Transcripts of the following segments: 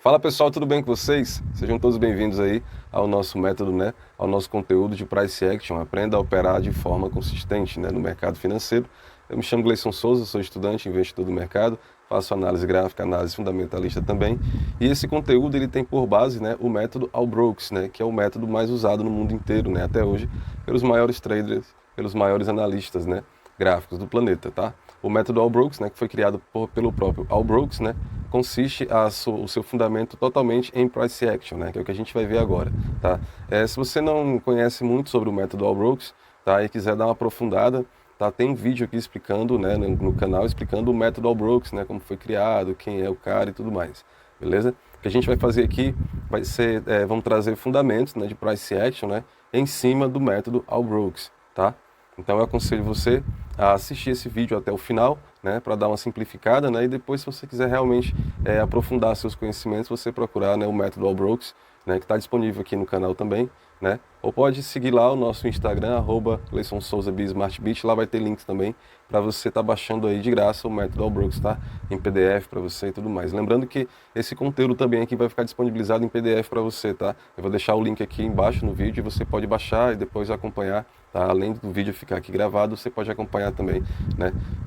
Fala pessoal, tudo bem com vocês? Sejam todos bem-vindos aí ao nosso método, ao nosso conteúdo de Price Action. Aprenda a operar de forma consistente, no mercado financeiro. Eu me chamo Gleison Souza, sou estudante, investidor do mercado, faço análise gráfica, análise fundamentalista também. E esse conteúdo ele tem por base, o método All Brokes, que é o método mais usado no mundo inteiro, até hoje, pelos maiores traders, pelos maiores analistas, gráficos do planeta, tá? O método All Brokes, que foi criado pelo próprio All Brokes, consiste o seu fundamento totalmente em Price Action, que é o que a gente vai ver agora, tá? Se você não conhece muito sobre o método All Brokes, tá, e quiser dar uma aprofundada, tá, tem um vídeo aqui explicando, no canal, explicando o método All Brokes, como foi criado, quem é o cara e tudo mais, beleza? O que a gente vai fazer aqui vai ser, vamos trazer fundamentos, de Price Action, em cima do método All Brokes, tá? Então eu aconselho você a assistir esse vídeo até o final, para dar uma simplificada, e depois, se você quiser realmente aprofundar seus conhecimentos, você procurar, o método All Brokes, que está disponível aqui no canal também, ou pode seguir lá o nosso Instagram, @LeisonSouzaBSmartBit, lá vai ter links também para você estar baixando aí de graça o método All Brokes, tá? Em PDF para você e tudo mais. Lembrando que esse conteúdo também aqui vai ficar disponibilizado em PDF para você, tá? Eu vou deixar o link aqui embaixo no vídeo e você pode baixar e depois acompanhar, tá? Além do vídeo ficar aqui gravado, você pode acompanhar também,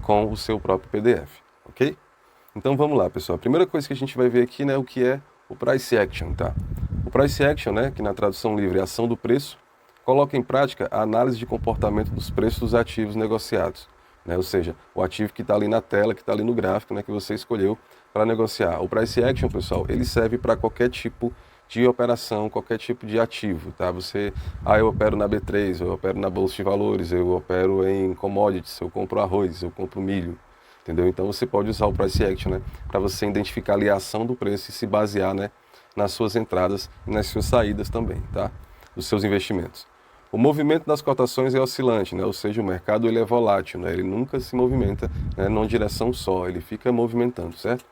com o seu próprio PDF, ok? Então vamos lá, pessoal. A primeira coisa que a gente vai ver aqui, o que é o Price Action, tá? O Price Action, que na tradução livre é ação do preço, coloca em prática a análise de comportamento dos preços dos ativos negociados, ou seja, o ativo que está ali na tela, que está ali no gráfico, que você escolheu para negociar. O Price Action, pessoal, ele serve para qualquer tipo de operação, qualquer tipo de ativo, tá? Eu opero na B3, eu opero na Bolsa de Valores, eu opero em commodities, eu compro arroz, eu compro milho, entendeu? Então você pode usar o Price Action, para você identificar ali a ação do preço e se basear, nas suas entradas e nas suas saídas também, tá? Dos seus investimentos. O movimento das cotações é oscilante, ou seja, o mercado ele é volátil, ele nunca se movimenta, numa direção só, ele fica movimentando, certo?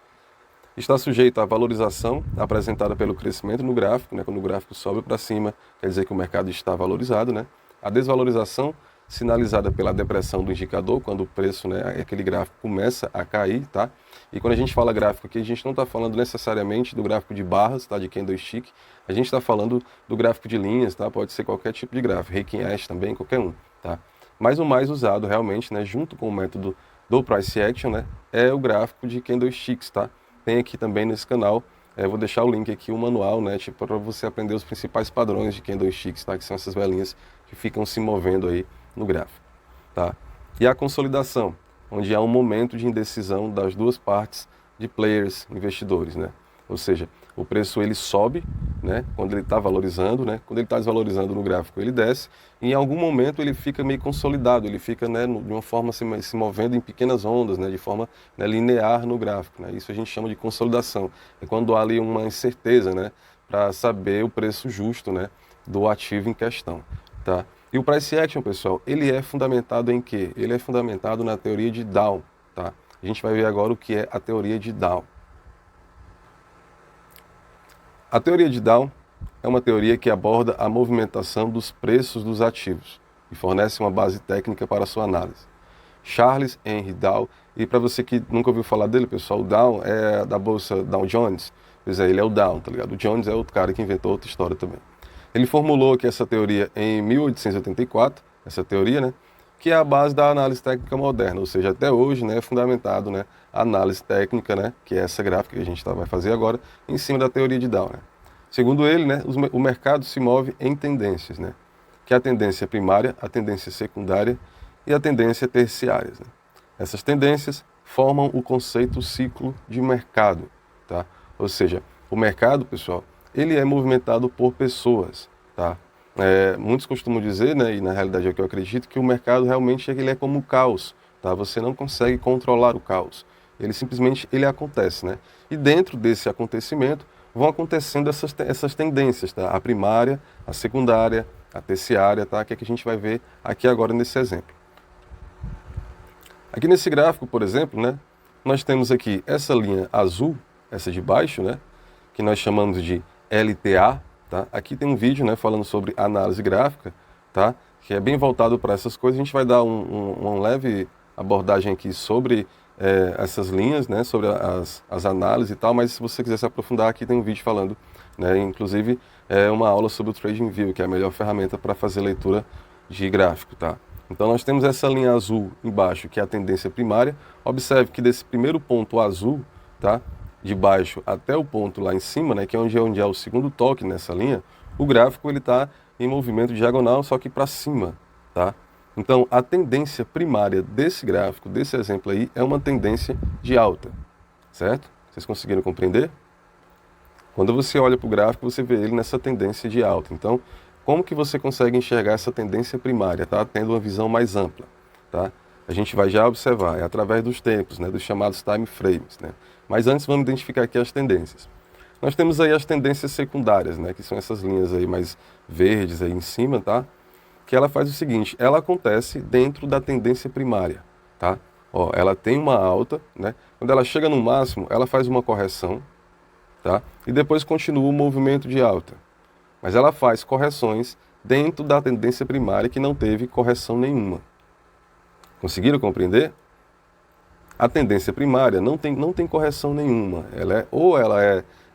Está sujeito à valorização apresentada pelo crescimento no gráfico, quando o gráfico sobe para cima, quer dizer que o mercado está valorizado, A desvalorização sinalizada pela depressão do indicador, quando o preço, aquele gráfico começa a cair, tá? E quando a gente fala gráfico aqui, a gente não está falando necessariamente do gráfico de barras, tá? De candlestick, a gente está falando do gráfico de linhas, tá? Pode ser qualquer tipo de gráfico, Heikin Ash também, qualquer um, tá? Mas o mais usado realmente, junto com o método do Price Action, é o gráfico de candlesticks, tá? Tem aqui também nesse canal, vou deixar o link aqui, o manual, para você aprender os principais padrões de candlesticks, tá? Que são essas velinhas que ficam se movendo aí no gráfico, tá? E a consolidação, onde há um momento de indecisão das duas partes de players, investidores, Ou seja, o preço ele sobe, quando ele está valorizando, quando ele está desvalorizando no gráfico ele desce, e em algum momento ele fica meio consolidado, ele fica, de uma forma se movendo em pequenas ondas, de forma linear no gráfico, Isso a gente chama de consolidação, é quando há ali uma incerteza, para saber o preço justo, do ativo em questão, tá? E o Price Action, pessoal, ele é fundamentado em quê? Ele é fundamentado na teoria de Dow, tá? A gente vai ver agora o que é a teoria de Dow. A teoria de Dow é uma teoria que aborda a movimentação dos preços dos ativos e fornece uma base técnica para a sua análise. Charles Henry Dow, e para você que nunca ouviu falar dele, pessoal, o Dow é da bolsa Dow Jones, pois é, ele é o Dow, tá ligado? O Jones é outro cara que inventou outra história também. Ele formulou aqui essa teoria em 1884, essa teoria, que é a base da análise técnica moderna, ou seja, até hoje, é fundamentado, a análise técnica, que é essa gráfica que a gente vai fazer agora, em cima da teoria de Dow, Segundo ele, o mercado se move em tendências, que é a tendência primária, a tendência secundária e a tendência terciária. Essas tendências formam o conceito ciclo de mercado, tá? Ou seja, o mercado, pessoal, ele é movimentado por pessoas, tá? Muitos costumam dizer, e na realidade é o que eu acredito, que o mercado realmente ele é como o caos, tá? Você não consegue controlar o caos, ele simplesmente ele acontece, E dentro desse acontecimento vão acontecendo essas tendências, tá? A primária, a secundária, a terciária, tá? Que é que a gente vai ver aqui agora nesse exemplo. Aqui nesse gráfico, por exemplo, nós temos aqui essa linha azul, essa de baixo, que nós chamamos de LTA, tá? Aqui tem um vídeo, falando sobre análise gráfica, tá? Que é bem voltado para essas coisas. A gente vai dar uma leve abordagem aqui sobre essas linhas, né, sobre as análises e tal, mas se você quiser se aprofundar, aqui tem um vídeo falando, né, inclusive uma aula sobre o TradingView, que é a melhor ferramenta para fazer leitura de gráfico, tá? Então nós temos essa linha azul embaixo, que é a tendência primária. Observe que desse primeiro ponto azul, tá, de baixo até o ponto lá em cima, né, que é onde é o segundo toque nessa linha, o gráfico ele está em movimento diagonal, só que para cima, tá? Então a tendência primária desse gráfico, desse exemplo aí, é uma tendência de alta, certo? Vocês conseguiram compreender? Quando você olha para o gráfico, você vê ele nessa tendência de alta. Então, como que você consegue enxergar essa tendência primária, tá? Tendo uma visão mais ampla, tá? A gente vai já observar, é através dos tempos, né? Dos chamados time frames, né? Mas antes vamos identificar aqui as tendências. Nós temos aí as tendências secundárias, né? Que são essas linhas aí mais verdes aí em cima, tá? Que ela faz o seguinte, ela acontece dentro da tendência primária, tá? Ó, ela tem uma alta, né? Quando ela chega no máximo, ela faz uma correção, tá? E depois continua o movimento de alta. Mas ela faz correções dentro da tendência primária que não teve correção nenhuma. Conseguiram compreender? A tendência primária não tem correção nenhuma.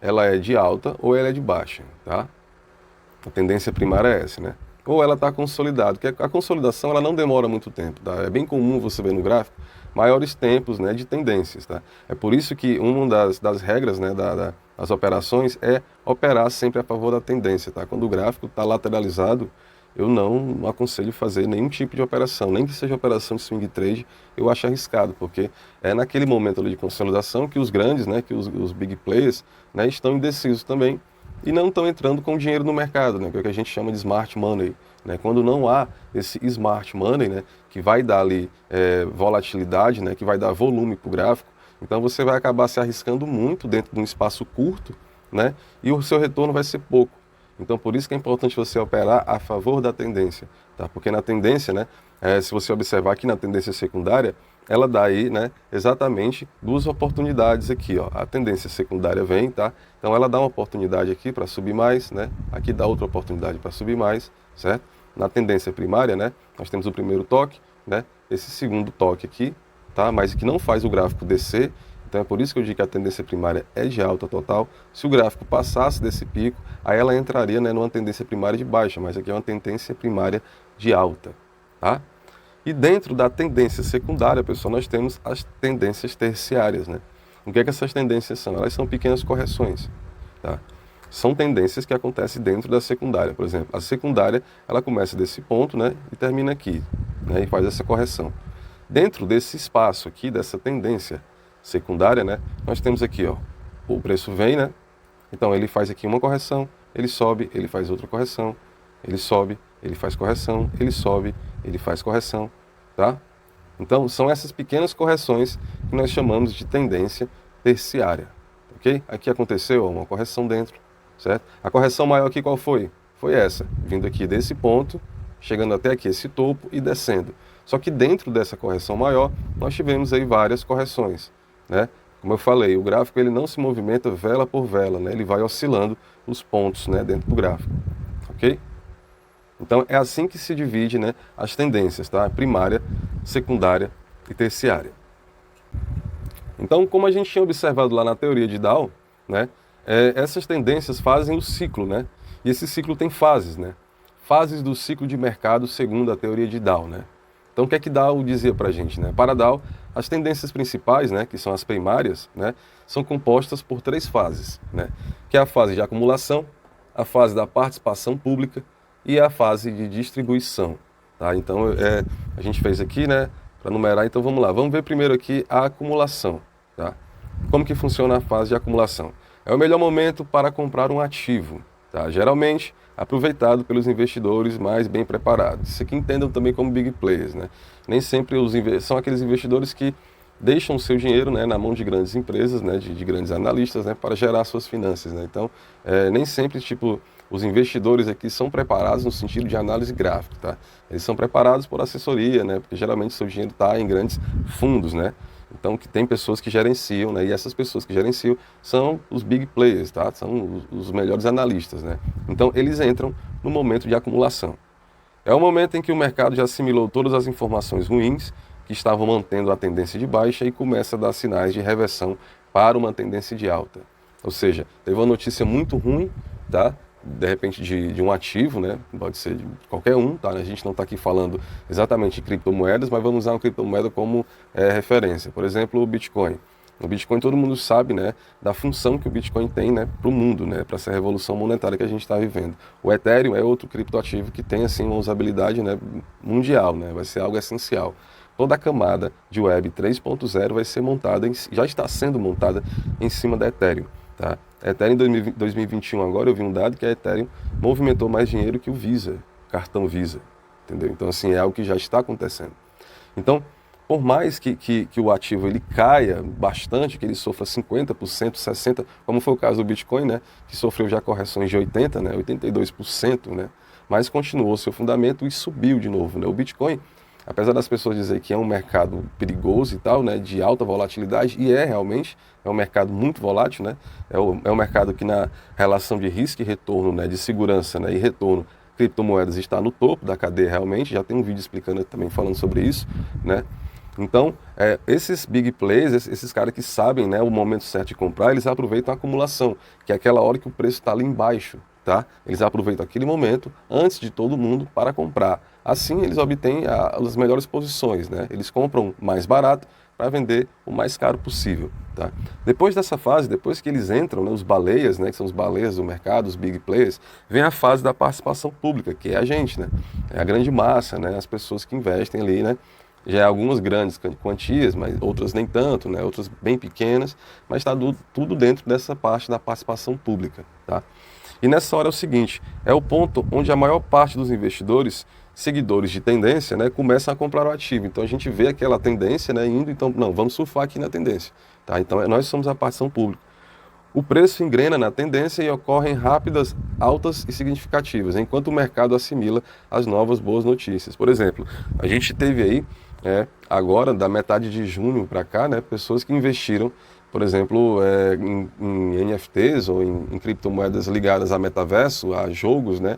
Ela é de alta ou ela é de baixa, tá? A tendência primária é essa, né? Ou ela está consolidada, porque a consolidação ela não demora muito tempo, tá? É bem comum você ver no gráfico maiores tempos, né, de tendências, tá? É por isso que uma das regras, né, das operações é operar sempre a favor da tendência, tá? Quando o gráfico está lateralizado, eu não aconselho fazer nenhum tipo de operação, nem que seja operação de swing trade, eu acho arriscado, porque é naquele momento ali de consolidação que os grandes, né, que os big players, né, estão indecisos também e não estão entrando com dinheiro no mercado, né, que é o que a gente chama de smart money, né? Quando não há esse smart money, né, que vai dar ali volatilidade, né, que vai dar volume para o gráfico, então você vai acabar se arriscando muito dentro de um espaço curto, né, e o seu retorno vai ser pouco. Então, por isso que é importante você operar a favor da tendência, tá? Porque na tendência, né, se você observar aqui na tendência secundária, ela dá aí, né, exatamente duas oportunidades aqui, ó. A tendência secundária vem, tá? Então, ela dá uma oportunidade aqui para subir mais, né? Aqui dá outra oportunidade para subir mais, certo? Na tendência primária, né, nós temos o primeiro toque, né? Esse segundo toque aqui, tá? Mas que não faz o gráfico descer. Então é por isso que eu digo que a tendência primária é de alta total. Se o gráfico passasse desse pico, aí ela entraria, né, numa tendência primária de baixa, mas aqui é uma tendência primária de alta, tá? E dentro da tendência secundária, pessoal, nós temos as tendências terciárias, né? O que é que essas tendências são? Elas são pequenas correções, tá? São tendências que acontecem dentro da secundária. Por exemplo, a secundária, ela começa desse ponto, né, e termina aqui, né, e faz essa correção. Dentro desse espaço aqui, dessa tendência secundária, né, nós temos aqui, ó, o preço vem, né, então ele faz aqui uma correção, ele sobe, ele faz outra correção, ele sobe, ele faz correção, ele sobe, ele faz correção, tá? Então são essas pequenas correções que nós chamamos de tendência terciária, ok? Aqui aconteceu uma correção dentro, certo? A correção maior aqui qual foi? Foi essa, vindo aqui desse ponto, chegando até aqui esse topo e descendo. Só que dentro dessa correção maior, nós tivemos aí várias correções, né? Como eu falei, o gráfico ele não se movimenta vela por vela, né? Ele vai oscilando os pontos, né, dentro do gráfico, ok? Então é assim que se divide, né, as tendências, tá? Primária, secundária e terciária. Então, como a gente tinha observado lá na teoria de Dow, né, essas tendências fazem o ciclo, né? E esse ciclo tem fases, né? Fases do ciclo de mercado segundo a teoria de Dow, né? Então, o que é que Dow dizia para a gente, né? Para Dow, as tendências principais, né, que são as primárias, né, são compostas por três fases, né? Que é a fase de acumulação, a fase da participação pública e a fase de distribuição, tá? Então, a gente fez aqui, né, para numerar, então vamos lá. Vamos ver primeiro aqui a acumulação, tá? Como que funciona a fase de acumulação? É o melhor momento para comprar um ativo, tá? Geralmente aproveitado pelos investidores mais bem preparados. Isso aqui entendam também como big players, né? Nem sempre são aqueles investidores que deixam o seu dinheiro, né, na mão de grandes empresas, né, de grandes analistas, né, para gerar suas finanças, né? Então, nem sempre, tipo, os investidores aqui são preparados no sentido de análise gráfica, tá? Eles são preparados por assessoria, né, porque geralmente seu dinheiro está em grandes fundos, né? Então, que tem pessoas que gerenciam, né? E essas pessoas que gerenciam são os big players, tá? São os melhores analistas, né? Então, eles entram no momento de acumulação. É o momento em que o mercado já assimilou todas as informações ruins que estavam mantendo a tendência de baixa e começa a dar sinais de reversão para uma tendência de alta. Ou seja, teve uma notícia muito ruim, tá? De repente de um ativo, né? Pode ser de qualquer um, tá? A gente não está aqui falando exatamente de criptomoedas, mas vamos usar uma criptomoeda como referência. Por exemplo, o Bitcoin. O Bitcoin todo mundo sabe, né, da função que o Bitcoin tem, né, para o mundo, né, para essa revolução monetária que a gente está vivendo. O Ethereum é outro criptoativo que tem assim uma usabilidade, né, mundial, né, vai ser algo essencial. Toda a camada de Web 3.0 vai ser montada, já está sendo montada em cima da Ethereum. Tá? Ethereum em 2021 agora eu vi um dado que a Ethereum movimentou mais dinheiro que o Visa, cartão Visa, entendeu? Então assim é algo que já está acontecendo. Então por mais que o ativo ele caia bastante, que ele sofra 50%, 60%, como foi o caso do Bitcoin, né, que sofreu já correções de 80%, né, 82%, né, mas continuou seu fundamento e subiu de novo. Né. O Bitcoin, apesar das pessoas dizerem que é um mercado perigoso e tal, né, de alta volatilidade, e realmente, é um mercado muito volátil, né, é um mercado que na relação de risco e retorno, né, de segurança, né, e retorno, criptomoedas está no topo da cadeia realmente, já tem um vídeo explicando também falando sobre isso, né. Então, esses big players, esses caras que sabem, né, o momento certo de comprar, eles aproveitam a acumulação, que é aquela hora que o preço está ali embaixo, tá? Eles aproveitam aquele momento antes de todo mundo para comprar. Assim, eles obtêm as melhores posições, né? Eles compram mais barato para vender o mais caro possível, tá? Depois dessa fase, depois que eles entram, né, os baleias, né, que são os baleias do mercado, os big players, vem a fase da participação pública, que é a gente, né? É a grande massa, né? As pessoas que investem ali, né? Já é algumas grandes quantias, mas outras nem tanto, né? Outras bem pequenas, mas está tudo dentro dessa parte da participação pública. Tá? E nessa hora é o seguinte, é o ponto onde a maior parte dos investidores, seguidores de tendência, né, começam a comprar o ativo. Então a gente vê aquela tendência, né, indo, então, não, vamos surfar aqui na tendência. Tá? Então nós somos a participação pública. O preço engrena na tendência e ocorrem rápidas altas e significativas, enquanto o mercado assimila as novas boas notícias. Por exemplo, a gente teve aí, agora, da metade de junho para cá, né, pessoas que investiram, por exemplo, em NFTs ou em criptomoedas ligadas a metaverso, a jogos, né,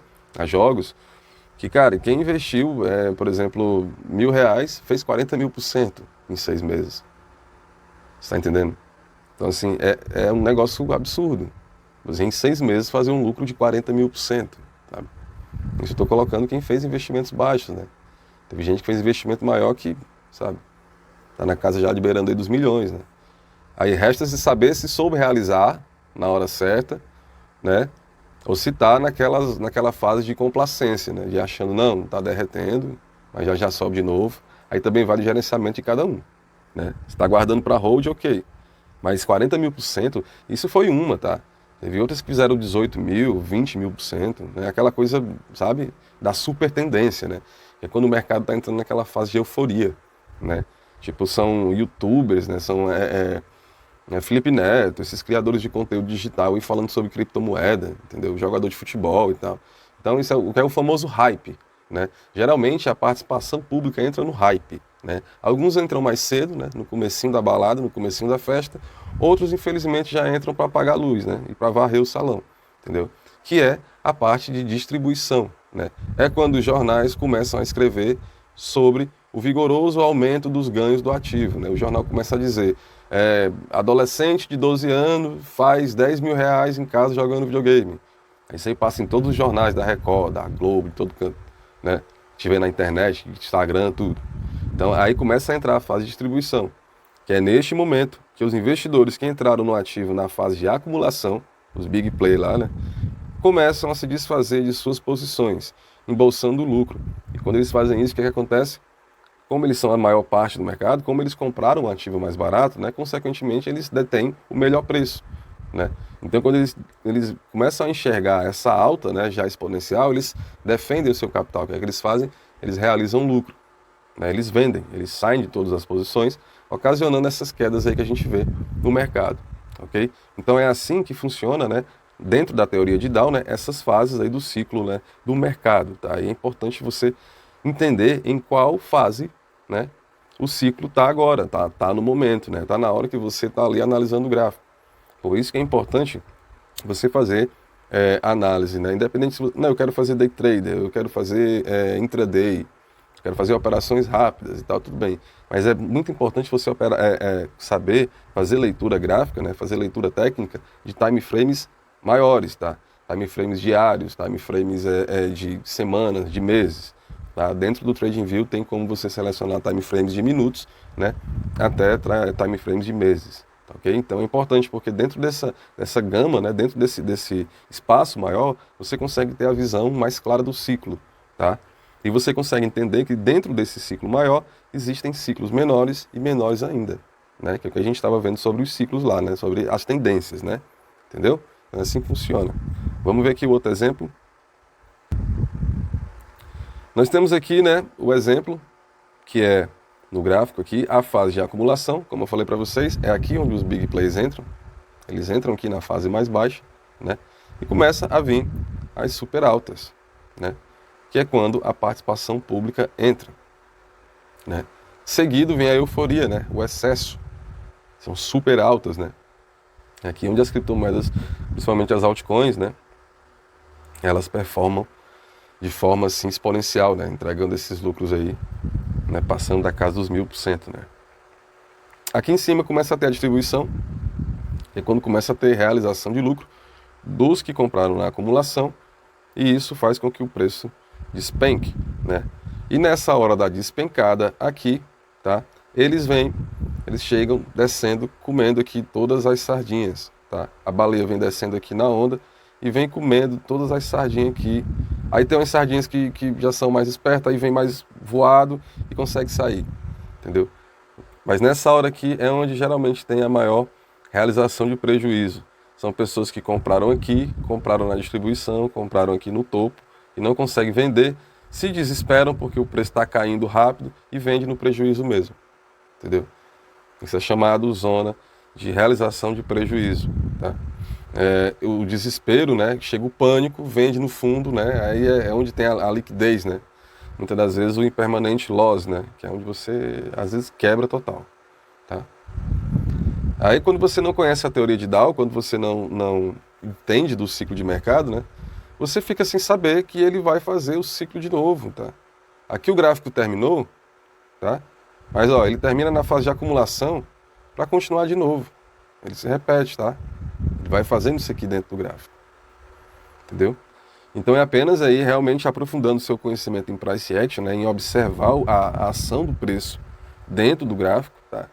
que, cara, quem investiu, por exemplo, R$ 1.000, fez 40.000% em 6 meses. Você está entendendo? Então, assim, é um negócio absurdo. Você, em 6 meses, fazer um lucro de 40.000%. Sabe? Isso eu estou colocando quem fez investimentos baixos, né? Teve gente que fez investimento maior que, sabe, tá na casa já liberando aí dos milhões, né? Aí resta-se saber se soube realizar na hora certa, né? Ou se tá naquela fase de complacência, né? De achando, não tá derretendo, mas já sobe de novo. Aí também vale o gerenciamento de cada um, né? Se tá guardando para hold, ok. Mas 40.000%, isso foi uma, tá? Teve outras que fizeram 18.000, 20.000%, né? Aquela coisa, sabe, da super tendência, né? É quando o mercado está entrando naquela fase de euforia, né? Tipo, são youtubers, né? São Felipe Neto, esses criadores de conteúdo digital e falando sobre criptomoeda, entendeu? Jogador de futebol e tal. Então isso é o que é o famoso hype, né? Geralmente a participação pública entra no hype, né? Alguns entram mais cedo, né? No comecinho da balada, no comecinho da festa. Outros, infelizmente, já entram para apagar a luz, né? E para varrer o salão, entendeu? Que é a parte de distribuição, né? É quando os jornais começam a escrever sobre o vigoroso aumento dos ganhos do ativo, né? O jornal começa a dizer, adolescente de 12 anos faz R$ 10.000 em casa jogando videogame. Isso aí passa em todos os jornais da Record, da Globo, de todo canto, né? Tiver na internet, Instagram, tudo. Então aí começa a entrar a fase de distribuição, que é neste momento que os investidores que entraram no ativo na fase de acumulação, os big play lá, né, começam a se desfazer de suas posições, embolsando o lucro. E quando eles fazem isso, o que acontece? Como eles são a maior parte do mercado, como eles compraram um ativo mais barato, né, consequentemente eles detêm o melhor preço, né? Então quando eles começam a enxergar essa alta, né, já exponencial, eles defendem o seu capital. O que é que eles fazem? Eles realizam lucro, né? Eles vendem, eles saem de todas as posições, ocasionando essas quedas aí que a gente vê no mercado, ok? Então é assim que funciona, né, dentro da teoria de Dow, né, essas fases aí do ciclo, né, do mercado, tá? E é importante você entender em qual fase, né, o ciclo está agora, tá no momento, né, tá na hora que você está ali analisando o gráfico. Por isso que é importante você fazer análise, né, independente se você, não, eu quero fazer day trader, eu quero fazer intraday, quero fazer operações rápidas e tal, tudo bem. Mas é muito importante você saber fazer leitura gráfica, né? Fazer leitura técnica de time frames maiores, tá? Time frames diários, time frames de semanas, de meses. Tá? Dentro do TradingView tem como você selecionar time frames de minutos, né? Até time frames de meses. Tá, okay? Então é importante porque dentro dessa gama, né? Dentro desse espaço maior, você consegue ter a visão mais clara do ciclo. Tá? E você consegue entender que dentro desse ciclo maior existem ciclos menores e menores ainda, né? Que é o que a gente estava vendo sobre os ciclos lá, né? Sobre as tendências, né? Entendeu? Então, assim funciona. Vamos ver aqui o outro exemplo. Nós temos aqui, né, o exemplo que é no gráfico aqui a fase de acumulação, como eu falei para vocês, é aqui onde os big plays entram. Eles entram aqui na fase mais baixa, né? E começa a vir as super altas, né? Que é quando a participação pública entra, né? Seguido vem a euforia, né? O excesso. São super altas, né? Aqui onde as criptomoedas, principalmente as altcoins, né? Elas performam de forma assim exponencial, né? Entregando esses lucros aí, né? Passando da casa dos 1000%, né? Aqui em cima começa a ter a distribuição, que é quando começa a ter realização de lucro dos que compraram na acumulação, e isso faz com que o preço despenque, né? E nessa hora da despencada aqui, tá? Eles chegam descendo, comendo aqui todas as sardinhas, tá? A baleia vem descendo aqui na onda e vem comendo todas as sardinhas aqui. Aí tem umas sardinhas que já são mais espertas, aí vem mais voado e consegue sair, entendeu? Mas nessa hora aqui é onde geralmente tem a maior realização de prejuízo. São pessoas que compraram aqui, compraram na distribuição, compraram aqui no topo e não conseguem vender, se desesperam porque o preço está caindo rápido e vende no prejuízo mesmo, entendeu? Isso é chamado zona de realização de prejuízo, tá? O desespero, né? Chega o pânico, vende no fundo, né? Aí é onde tem a liquidez, né? Muitas das vezes o impermanente loss, né? Que é onde você, às vezes, quebra total, tá? Aí quando você não conhece a teoria de Dow, quando você não entende do ciclo de mercado, né? Você fica sem saber que ele vai fazer o ciclo de novo, tá? Aqui o gráfico terminou, tá? Mas ó, ele termina na fase de acumulação para continuar de novo. Ele se repete, tá? Ele vai fazendo isso aqui dentro do gráfico. Entendeu? Então é apenas aí realmente aprofundando o seu conhecimento em price action, né, em observar a ação do preço dentro do gráfico, tá?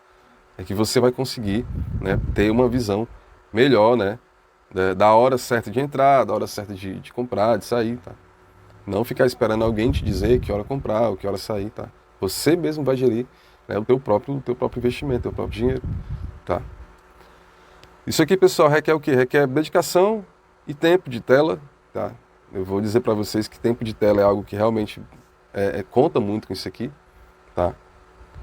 É que você vai conseguir, né, ter uma visão melhor, né, da hora certa de entrar, da hora certa de comprar, de sair, tá? Não ficar esperando alguém te dizer que hora comprar ou que hora sair, tá? Você mesmo vai gerir, né, o teu próprio investimento, o teu próprio dinheiro, tá? Isso aqui, pessoal, requer o quê? Requer dedicação e tempo de tela, tá? Eu vou dizer para vocês que tempo de tela é algo que realmente conta muito com isso aqui, tá?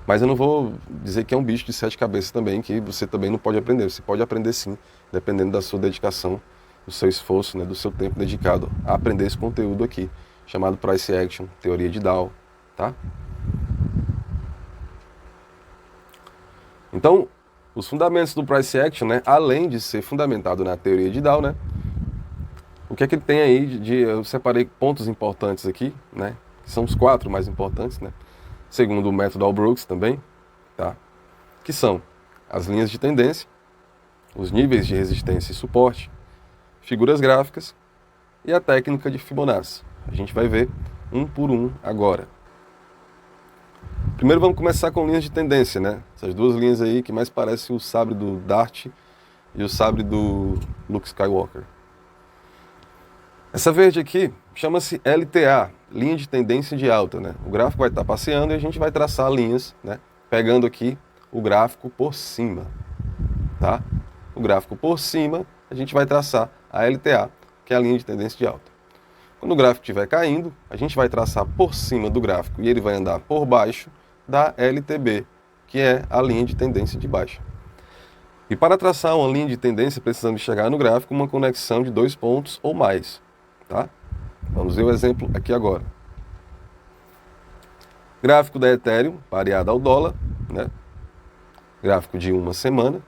Mas eu não vou dizer que é um bicho de 7 cabeças também, que você também não pode aprender. Você pode aprender sim, dependendo da sua dedicação, do seu esforço, né, do seu tempo dedicado a aprender esse conteúdo aqui, chamado Price Action, Teoria de Dow, tá? Então, os fundamentos do Price Action, né, além de ser fundamentado na teoria de Dow, né, o que é que ele tem aí eu separei pontos importantes aqui, né, que são os 4 mais importantes, né, segundo o método All-Brooks também, tá, que são as linhas de tendência, os níveis de resistência e suporte, figuras gráficas e a técnica de Fibonacci. A gente vai ver um por um agora. Primeiro vamos começar com linhas de tendência, né? Essas duas linhas aí que mais parecem o sabre do Dart e o sabre do Luke Skywalker. Essa verde aqui chama-se LTA, linha de tendência de alta, né? O gráfico vai estar passeando e a gente vai traçar linhas, né? Pegando aqui o gráfico por cima, tá? O gráfico por cima, a gente vai traçar a LTA, que é a linha de tendência de alta. Quando o gráfico estiver caindo, a gente vai traçar por cima do gráfico e ele vai andar por baixo da LTB, que é a linha de tendência de baixa. E para traçar uma linha de tendência, precisamos chegar no gráfico uma conexão de 2 pontos ou mais, tá? Vamos ver o exemplo aqui agora. Gráfico da Ethereum, pareado ao dólar, né? Gráfico de uma semana.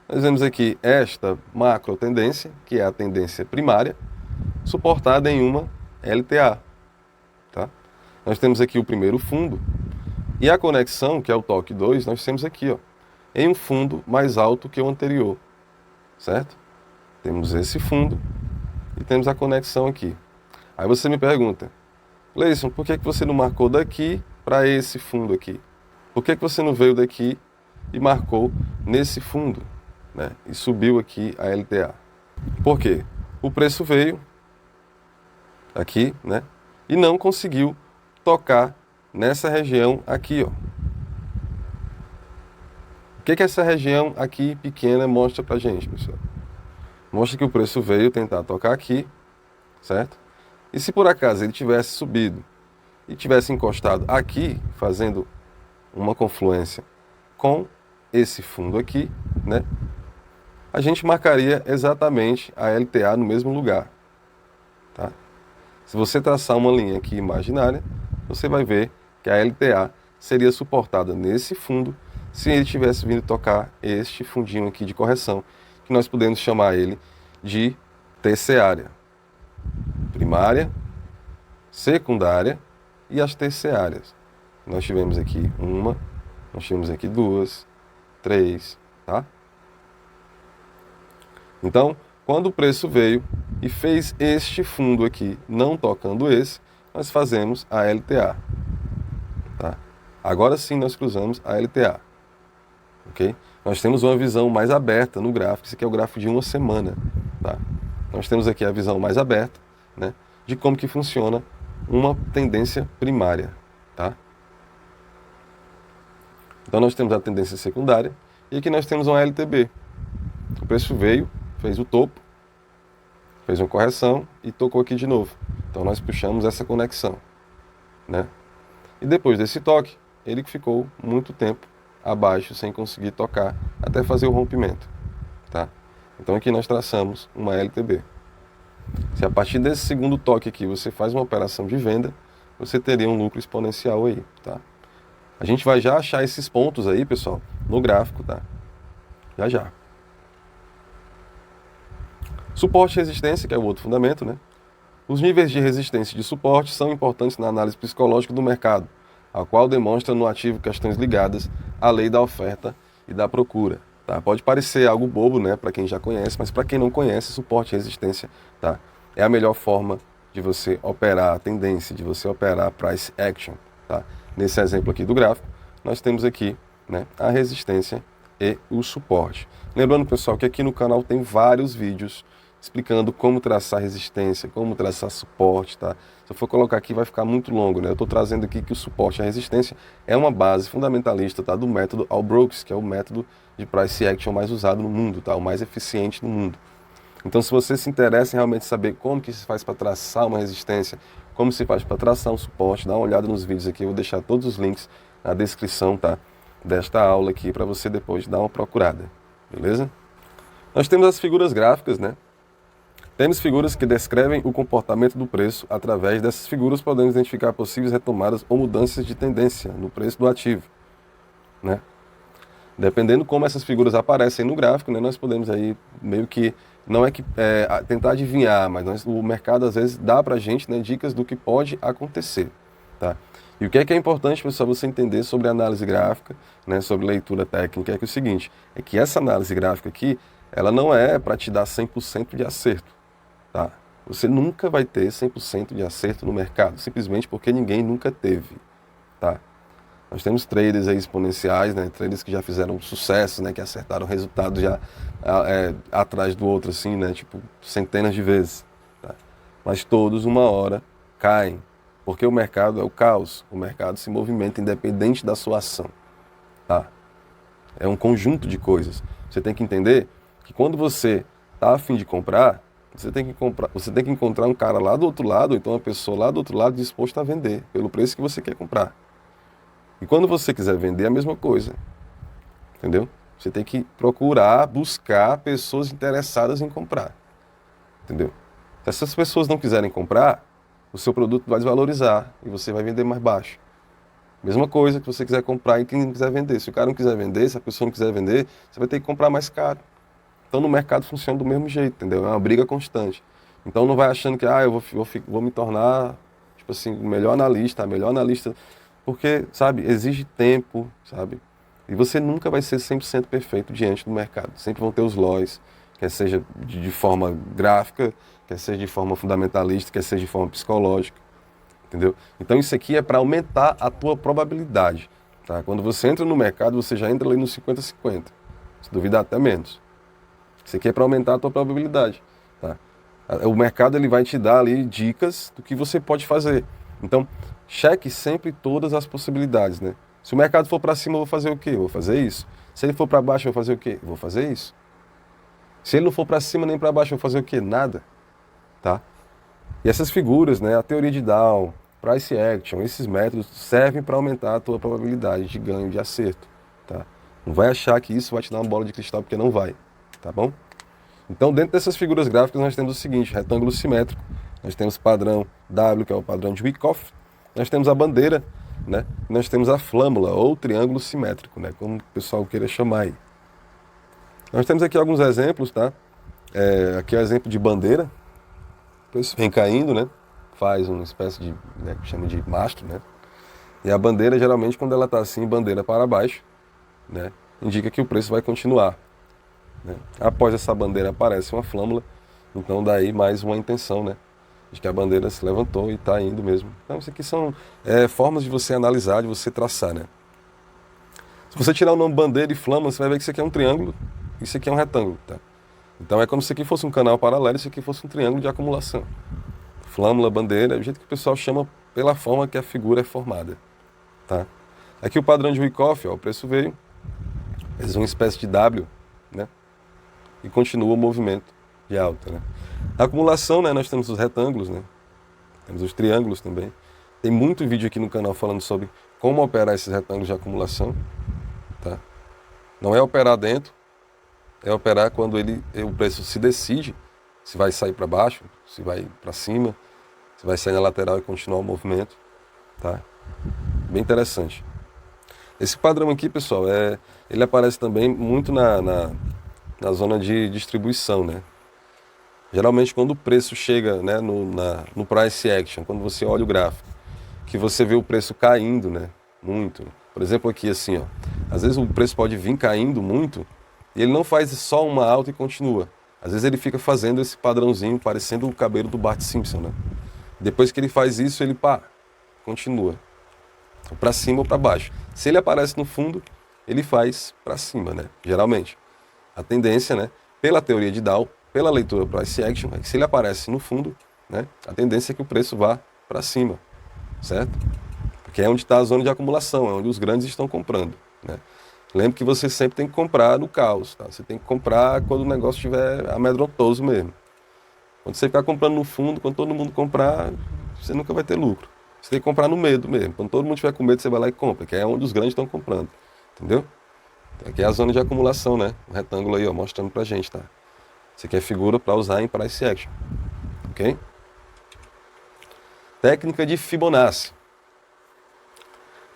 Nós vemos aqui esta macro tendência, que é a tendência primária, suportada em uma LTA, tá? Nós temos aqui o primeiro fundo e a conexão, que é o toque 2, nós temos aqui, ó, em um fundo mais alto que o anterior, certo? Temos esse fundo e temos a conexão aqui. Aí você me pergunta, Gleison, por que você não marcou daqui para esse fundo aqui? Por que você não veio daqui e marcou nesse fundo, né? E subiu aqui a LTA? Por quê? O preço veio aqui, né? E não conseguiu tocar nessa região aqui, ó. O que essa região aqui pequena mostra pra gente, pessoal? Mostra que o preço veio tentar tocar aqui, certo? E se por acaso ele tivesse subido e tivesse encostado aqui, fazendo uma confluência com esse fundo aqui, né? A gente marcaria exatamente a LTA no mesmo lugar, tá? Se você traçar uma linha aqui imaginária, você vai ver que a LTA seria suportada nesse fundo se ele tivesse vindo tocar este fundinho aqui de correção, que nós podemos chamar ele de terciária. Primária, secundária e as terciárias. Nós tivemos aqui uma, nós tivemos aqui duas, três, tá? Então, quando o preço veio e fez este fundo aqui, não tocando esse, nós fazemos a LTA, tá? Agora sim nós cruzamos a LTA, ok? Nós temos uma visão mais aberta no gráfico, esse aqui é o gráfico de uma semana, tá? Nós temos aqui a visão mais aberta, né, de como que funciona uma tendência primária, tá? Então nós temos a tendência secundária e aqui nós temos uma LTB. O preço veio, fez o topo, fez uma correção e tocou aqui de novo. Então nós puxamos essa conexão, né? E depois desse toque, ele ficou muito tempo abaixo sem conseguir tocar até fazer o rompimento, tá? Então aqui nós traçamos uma LTB. Se a partir desse segundo toque aqui você faz uma operação de venda, você teria um lucro exponencial aí, tá? A gente vai já achar esses pontos aí, pessoal, no gráfico, tá? Já já. Suporte e resistência, que é o outro fundamento, né? Os níveis de resistência e de suporte são importantes na análise psicológica do mercado, a qual demonstra no ativo questões ligadas à lei da oferta e da procura. Tá? Pode parecer algo bobo, né, para quem já conhece, mas para quem não conhece, suporte e resistência, tá, é a melhor forma de você operar a tendência, de você operar a price action. Tá? Nesse exemplo aqui do gráfico, nós temos aqui, né, a resistência e o suporte. Lembrando, pessoal, que aqui no canal tem vários vídeos explicando como traçar resistência, como traçar suporte, tá? Se eu for colocar aqui vai ficar muito longo, né? Eu estou trazendo aqui que o suporte e a resistência é uma base fundamentalista, tá? Do método All-Brooks, que é o método de price action mais usado no mundo, tá? O mais eficiente no mundo. Então, se você se interessa em realmente saber como que se faz para traçar uma resistência, como se faz para traçar um suporte, dá uma olhada nos vídeos aqui, eu vou deixar todos os links na descrição, tá? Desta aula aqui, para você depois dar uma procurada, beleza? Nós temos as figuras gráficas, né? Temos figuras que descrevem o comportamento do preço. Através dessas figuras podemos identificar possíveis retomadas ou mudanças de tendência no preço do ativo, né? Dependendo como essas figuras aparecem no gráfico, né, nós podemos aí meio que, não é que tentar adivinhar, mas o mercado às vezes dá pra gente, né, dicas do que pode acontecer, tá? E o que é importante, pessoal, você entender sobre análise gráfica, né, sobre leitura técnica, é que o seguinte, é que essa análise gráfica aqui, ela não é para te dar 100% de acerto, tá? Você nunca vai ter 100% de acerto no mercado, simplesmente porque ninguém nunca teve, tá? Nós temos traders aí exponenciais, né? Traders que já fizeram sucesso, né? Que acertaram resultados já atrás do outro, assim, né? Tipo, centenas de vezes, tá? Mas todos, uma hora, caem, porque o mercado é o caos, o mercado se movimenta independente da sua ação, tá? É um conjunto de coisas. Você tem que entender que quando você está a fim de comprar, você tem que encontrar um cara lá do outro lado, ou então uma pessoa lá do outro lado disposta a vender pelo preço que você quer comprar. E quando você quiser vender, é a mesma coisa, entendeu? Você tem que procurar, buscar pessoas interessadas em comprar, entendeu? Se essas pessoas não quiserem comprar, o seu produto vai desvalorizar e você vai vender mais baixo. Mesma coisa que você quiser comprar e quem não quiser vender. Se o cara não quiser vender, se a pessoa não quiser vender, você vai ter que comprar mais caro. Então no mercado funciona do mesmo jeito, entendeu? É uma briga constante. Então não vai achando que eu vou me tornar tipo assim, o melhor analista, a melhor analista, porque, sabe, exige tempo, sabe? E você nunca vai ser 100% perfeito diante do mercado. Sempre vão ter os loss, quer seja de forma gráfica, quer seja de forma fundamentalista, quer seja de forma psicológica, entendeu? Então isso aqui é para aumentar a tua probabilidade, tá? Quando você entra no mercado, você já entra ali no 50-50, se duvidar até menos. Isso aqui é para aumentar a tua probabilidade, tá? O mercado ele vai te dar ali dicas do que você pode fazer. Então, cheque sempre todas as possibilidades, né? Se o mercado for para cima, eu vou fazer o quê? Eu vou fazer isso. Se ele for para baixo, eu vou fazer o quê? Eu vou fazer isso. Se ele não for para cima nem para baixo, eu vou fazer o quê? Nada, tá? E essas figuras, né, a teoria de Dow, price action, esses métodos servem para aumentar a tua probabilidade de ganho, de acerto, tá? Não vai achar que isso vai te dar uma bola de cristal, porque não vai, tá bom? Então, dentro dessas figuras gráficas, nós temos o seguinte: retângulo simétrico, nós temos padrão W, que é o padrão de Wyckoff, nós temos a bandeira, né? Nós temos a flâmula, ou triângulo simétrico, né? Como o pessoal queira chamar aí. Nós temos aqui alguns exemplos, tá? Aqui é o exemplo de bandeira, depois vem caindo, né? Faz uma espécie de, né, que chama de mastro, né? E a bandeira, geralmente, quando ela está assim, bandeira para baixo, né? Indica que o preço vai continuar, né? Após essa bandeira aparece uma flâmula, então daí mais uma intenção, né, de que a bandeira se levantou e está indo mesmo. Então isso aqui são formas de você analisar, de você traçar, né? Se você tirar o nome bandeira e flâmula, você vai ver que isso aqui é um triângulo e isso aqui é um retângulo, tá? Então é como se isso aqui fosse um canal paralelo e isso aqui fosse um triângulo de acumulação. Flâmula, bandeira, é o jeito que o pessoal chama pela forma que a figura é formada, tá? Aqui o padrão de Wyckoff, ó, o preço veio, fez uma espécie de W, né? E continua o movimento de alta, né? A acumulação, né, nós temos os retângulos, né? Temos os triângulos também. Tem muito vídeo aqui no canal falando sobre como operar esses retângulos de acumulação, tá? Não é operar dentro, é operar quando o preço se decide se vai sair para baixo, se vai para cima, se vai sair na lateral e continuar o movimento, tá? Bem interessante. Esse padrão aqui, pessoal, ele aparece também muito na zona de distribuição, né? Geralmente quando o preço chega, né, no price action, quando você olha o gráfico, que você vê o preço caindo, né, muito. Por exemplo aqui assim, ó, às vezes o preço pode vir caindo muito e ele não faz só uma alta e continua. Às vezes ele fica fazendo esse padrãozinho parecendo o cabelo do Bart Simpson, né? Depois que ele faz isso, ele continua. Para cima ou para baixo. Se ele aparece no fundo, ele faz para cima, né? Geralmente. A tendência, né, pela teoria de Dow, pela leitura price action, é que se ele aparece no fundo, né, a tendência é que o preço vá para cima, certo? Porque é onde está a zona de acumulação, é onde os grandes estão comprando, né? Lembre que você sempre tem que comprar no caos, tá? Você tem que comprar quando o negócio estiver amedrontoso mesmo. Quando você ficar comprando no fundo, quando todo mundo comprar, você nunca vai ter lucro. Você tem que comprar no medo mesmo. Quando todo mundo tiver com medo, você vai lá e compra, que é onde os grandes estão comprando, entendeu? Aqui é a zona de acumulação, né? Um retângulo aí, ó, mostrando pra gente, tá? Isso aqui é figura para usar em price action, ok? Técnica de Fibonacci.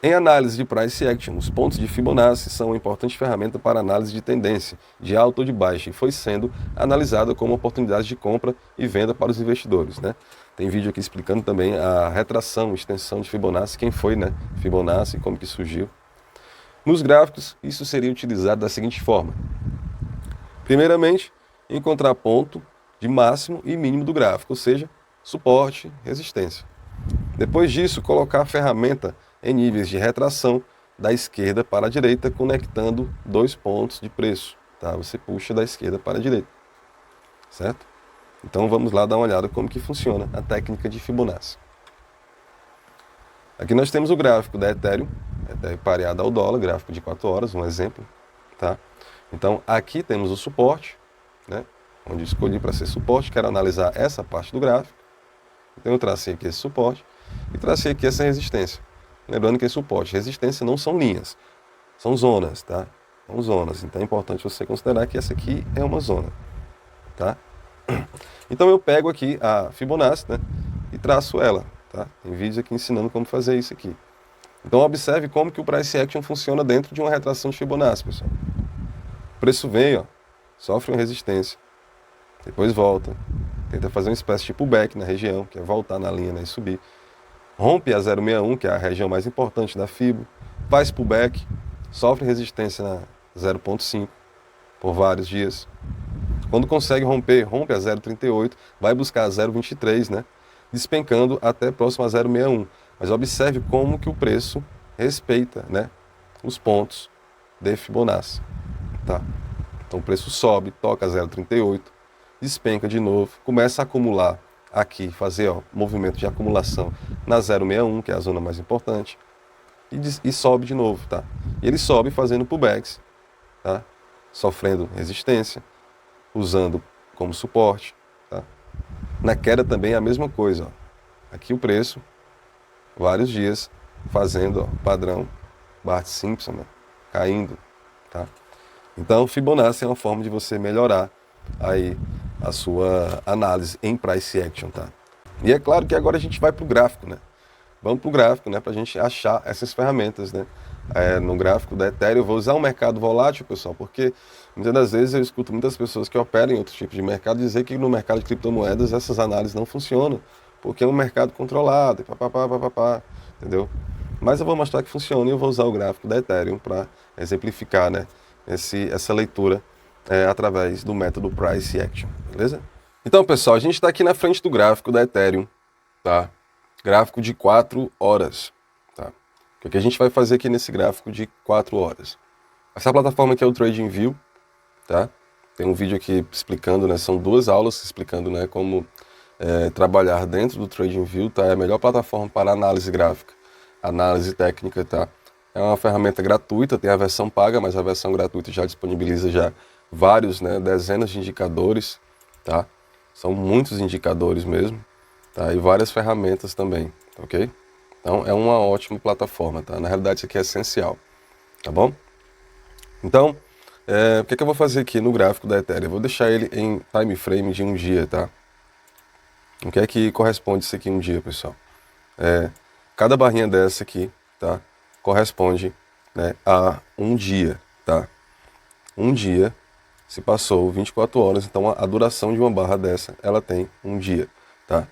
Em análise de price action, os pontos de Fibonacci são uma importante ferramenta para análise de tendência, de alta ou de baixa, e foi sendo analisada como oportunidade de compra e venda para os investidores, né? Tem vídeo aqui explicando também a retração, extensão de Fibonacci, quem foi, né? Fibonacci, como que surgiu. Nos gráficos, isso seria utilizado da seguinte forma. Primeiramente, encontrar ponto de máximo e mínimo do gráfico, ou seja, suporte, resistência. Depois disso, colocar a ferramenta em níveis de retração da esquerda para a direita, conectando dois pontos de preço, tá? Você puxa da esquerda para a direita, certo? Então vamos lá dar uma olhada como que funciona a técnica de Fibonacci. Aqui nós temos o gráfico da Ethereum pareado ao dólar, gráfico de 4 horas, um exemplo, tá? Então aqui temos o suporte, né? Onde eu escolhi para ser suporte, quero analisar essa parte do gráfico. Então eu tracei aqui esse suporte e tracei aqui essa resistência. Lembrando que esse suporte e resistência não são linhas, são zonas, tá? São zonas, então é importante você considerar que essa aqui é uma zona, tá? Então eu pego aqui a Fibonacci, né, e traço ela, tá? Tem vídeos aqui ensinando como fazer isso aqui. Então observe como que o price action funciona dentro de uma retração de Fibonacci, pessoal. O preço vem, ó, sofre uma resistência, depois volta, tenta fazer uma espécie de pullback na região, que é voltar na linha, né, e subir. rompe a 0,61, que é a região mais importante da fibra, faz pullback, sofre resistência na 0,5 por vários dias. Quando consegue rompe a 0,38, vai buscar a 0,23, né? Despencando até próximo a 0,61. Mas observe como que o preço respeita, né, os pontos de Fibonacci, tá? Então o preço sobe, toca 0,38, despenca de novo, começa a acumular aqui, fazer movimento de acumulação na 0,61, que é a zona mais importante, e sobe de novo, tá? E ele sobe fazendo pullbacks, tá? Sofrendo resistência, usando como suporte, tá? Na queda também é a mesma coisa, ó. Aqui o preço, vários dias, fazendo padrão Bart-Simpson, né? Caindo, tá? Então, Fibonacci é uma forma de você melhorar aí a sua análise em price action, tá? E é claro que agora a gente vai para o gráfico, né? Vamos para o gráfico, né? Para a gente achar essas ferramentas, né? No gráfico da Ethereum, eu vou usar o mercado volátil, pessoal, porque muitas das vezes eu escuto muitas pessoas que operam em outros tipos de mercado dizer que no mercado de criptomoedas essas análises não funcionam, porque é um mercado controlado, entendeu? Mas eu vou mostrar que funciona e eu vou usar o gráfico da Ethereum para exemplificar, né, essa leitura através do método Price Action, beleza? Então, pessoal, a gente está aqui na frente do gráfico da Ethereum, tá? Gráfico de 4 horas, tá? O que a gente vai fazer aqui nesse gráfico de 4 horas? Essa plataforma aqui é o TradingView, tá? Tem um vídeo aqui explicando, né? São 2 aulas explicando, né, como trabalhar dentro do TradingView, tá? É a melhor plataforma para análise gráfica, análise técnica, tá? É uma ferramenta gratuita, tem a versão paga, mas a versão gratuita já disponibiliza já vários, né, dezenas de indicadores, tá? São muitos indicadores mesmo, tá? E várias ferramentas também, ok? Então é uma ótima plataforma, tá? Na realidade isso aqui é essencial, tá bom? Então, o que eu vou fazer aqui no gráfico da Ethereum? Eu vou deixar ele em time frame de um dia, tá? O que é que corresponde isso aqui um dia, pessoal? Cada barrinha dessa aqui, tá? Corresponde, né, a um dia, tá? Um dia se passou 24 horas, então a duração de uma barra dessa, ela tem um dia, tá?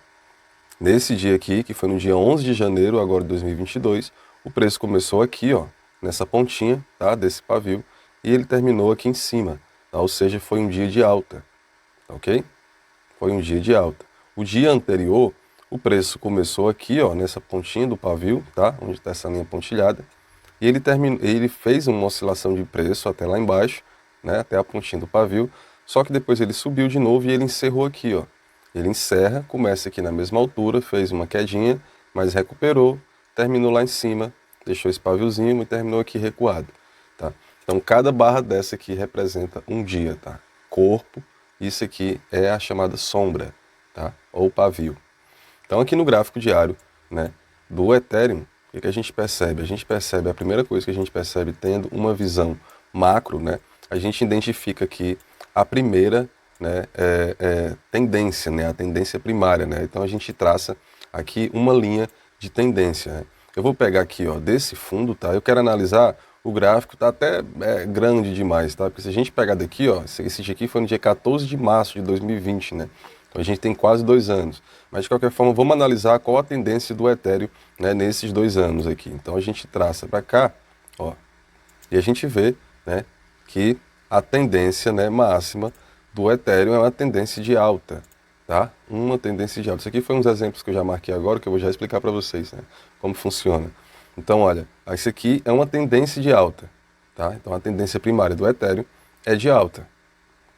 Nesse dia aqui, que foi no dia 11 de janeiro agora de 2022, o preço começou aqui, ó, nessa pontinha, tá, desse pavio, e ele terminou aqui em cima, tá? Ou seja, foi um dia de alta, ok? Foi um dia de alta. O dia anterior, o preço começou aqui, ó, nessa pontinha do pavio, tá? Onde está essa linha pontilhada, e ele fez uma oscilação de preço até lá embaixo, né, até a pontinha do pavio, só que depois ele subiu de novo e ele encerrou aqui, ó. Ele encerra, começa aqui na mesma altura, fez uma quedinha, mas recuperou, terminou lá em cima, deixou esse paviozinho e terminou aqui recuado, tá? Então cada barra dessa aqui representa um dia, tá? Corpo, isso aqui é a chamada sombra, tá? Ou pavio. Então aqui no gráfico diário, né, do Ethereum, o que a gente percebe? A gente percebe, a primeira coisa que a gente percebe tendo uma visão macro, né, a gente identifica aqui a primeira, né, tendência, né, a tendência primária, né. Então a gente traça aqui uma linha de tendência, né. Eu vou pegar aqui, ó, desse fundo, tá? Eu quero analisar o gráfico, tá até grande demais, tá? Porque se a gente pegar daqui, ó, esse dia aqui foi no dia 14 de março de 2020, né? Então a gente tem quase 2 anos. Mas de qualquer forma, vamos analisar qual a tendência do Ethereum, né, nesses 2 anos aqui. Então a gente traça para cá, ó, e a gente vê, né, que a tendência, né, máxima do Ethereum é uma tendência de alta, tá? Uma tendência de alta. Isso aqui foi uns exemplos que eu já marquei agora, que eu vou já explicar para vocês, né, como funciona. Então, olha, isso aqui é uma tendência de alta, tá? Então a tendência primária do Ethereum é de alta.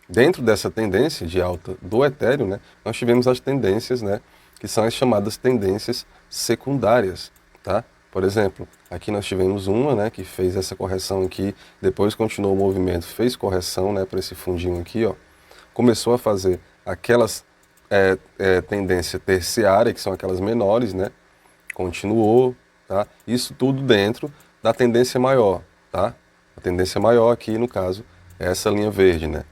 Dentro dessa tendência de alta do Ethereum, né, nós tivemos as tendências, né, que são as chamadas tendências secundárias, tá? Por exemplo, aqui nós tivemos uma, né, que fez essa correção aqui, depois continuou o movimento, fez correção, né, para esse fundinho aqui, ó, começou a fazer aquelas tendência terciária, que são aquelas menores, né, continuou, tá? Isso tudo dentro da tendência maior, tá? A tendência maior aqui, no caso, é essa linha verde, né?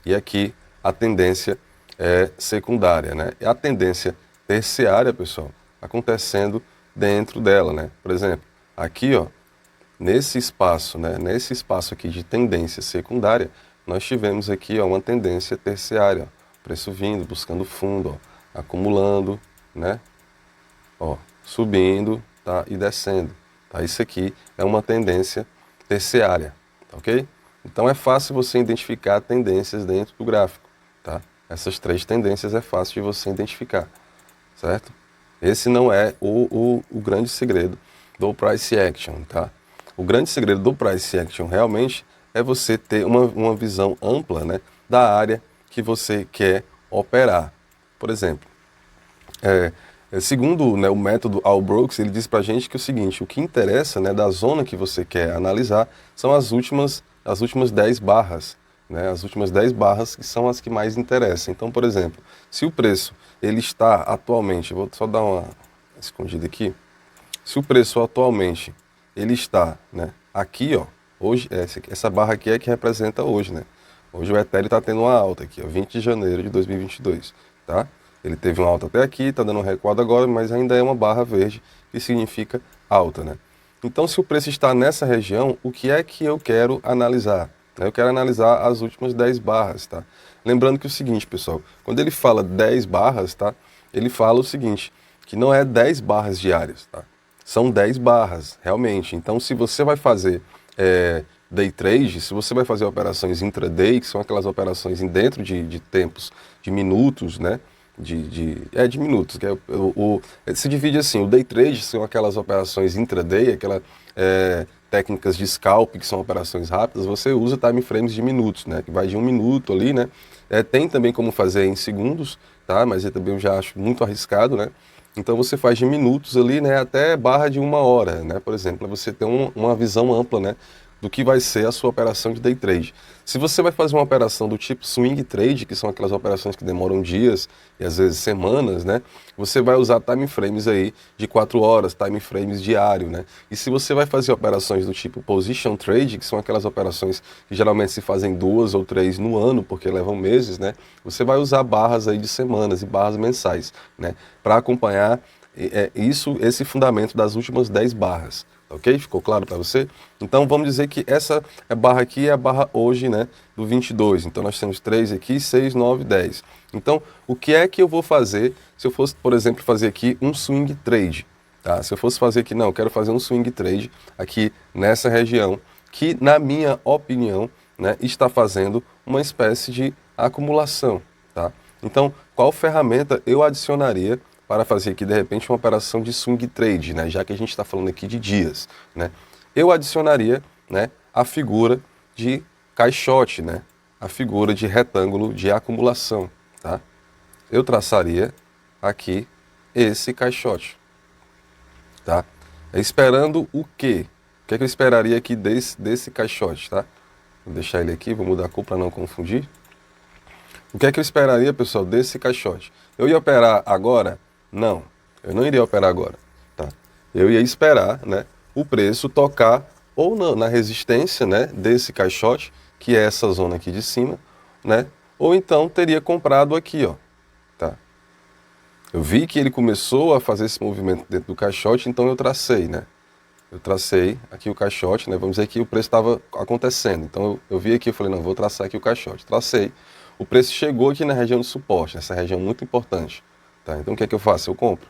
E aqui a tendência secundária, né? E a tendência terciária, pessoal, acontecendo dentro dela, né? Por exemplo, aqui, ó, nesse espaço, né? Nesse espaço aqui de tendência secundária, nós tivemos aqui, ó, uma tendência terciária, ó, preço vindo, buscando fundo, ó, acumulando, né? ó, subindo, tá? E descendo, tá? Isso aqui é uma tendência terciária, tá ok? Então é fácil você identificar tendências dentro do gráfico, tá? Essas três tendências é fácil de você identificar, certo? Esse não é o grande segredo do price action, tá? O grande segredo do price action realmente é você ter uma visão ampla, né, da área que você quer operar. Por exemplo, segundo, né, o método Al Brooks, ele diz pra gente que é o seguinte: o que interessa, né, da zona que você quer analisar são as últimas 10 barras, né, as últimas 10 barras que são as que mais interessam. Então, por exemplo, se o preço ele está atualmente, eu vou só dar uma escondida aqui, se o preço atualmente ele está, né, aqui, ó, hoje, essa barra aqui é que representa hoje, né? Hoje o Ethereum está tendo uma alta aqui, ó, 20 de janeiro de 2022, tá? Ele teve uma alta até aqui, está dando um recuado agora, mas ainda é uma barra verde, que significa alta, né? Então, se o preço está nessa região, o que é que eu quero analisar? Eu quero analisar as últimas 10 barras, tá? Lembrando que é o seguinte, pessoal, quando ele fala 10 barras, tá? Ele fala o seguinte, que não é 10 barras diárias, tá? São 10 barras, realmente. Então, se você vai fazer day trade, se você vai fazer operações intraday, que são aquelas operações dentro de tempos, de minutos, né? De minutos, que é se divide assim, o day trade são aquelas operações intraday, aquelas técnicas de scalp, que são operações rápidas, você usa time frames de minutos, né? Que vai de 1 minuto ali, né? Tem também como fazer em segundos, tá? Mas eu também já acho muito arriscado, né? Então você faz de minutos ali, né, até barra de 1 hora, né, por exemplo, para você ter uma visão ampla, né, do que vai ser a sua operação de day trade. Se você vai fazer uma operação do tipo swing trade, que são aquelas operações que demoram dias e às vezes semanas, né, você vai usar time frames aí de 4 horas, time frames diário, né. E se você vai fazer operações do tipo position trade, que são aquelas operações que geralmente se fazem 2 ou 3 no ano, porque levam meses, né, você vai usar barras aí de semanas e barras mensais, né, para acompanhar esse fundamento das últimas 10 barras. Ok? Ficou claro para você? Então vamos dizer que essa barra aqui é a barra hoje, né, do 22. Então nós temos 3 aqui, 6, 9, 10. Então o que é que eu vou fazer se eu fosse, por exemplo, fazer aqui um swing trade? Tá? Se eu fosse fazer aqui, não, eu quero fazer um swing trade aqui nessa região, que na minha opinião, né, está fazendo uma espécie de acumulação. Tá? Então qual ferramenta eu adicionaria para fazer aqui, de repente, uma operação de swing trade, né? Já que a gente está falando aqui de dias, né? Eu adicionaria, né, a figura de caixote, né? A figura de retângulo de acumulação, tá? Eu traçaria aqui esse caixote, tá? Esperando o quê? O que é que eu esperaria aqui desse caixote, tá? Vou deixar ele aqui, vou mudar a cor para não confundir. O que é que eu esperaria, pessoal, desse caixote? Eu ia operar agora? Não, eu não iria operar agora, tá? Eu ia esperar, né, o preço tocar ou na resistência, né, desse caixote, que é essa zona aqui de cima, né? Ou então teria comprado aqui, ó, tá? Eu vi que ele começou a fazer esse movimento dentro do caixote, então eu tracei, né? Eu tracei aqui o caixote, né? Vamos dizer que o preço estava acontecendo. Então eu vi aqui, eu falei, não, vou traçar aqui o caixote. Tracei. O preço chegou aqui na região de suporte, essa região muito importante. Tá? Então o que é que eu faço? Eu compro.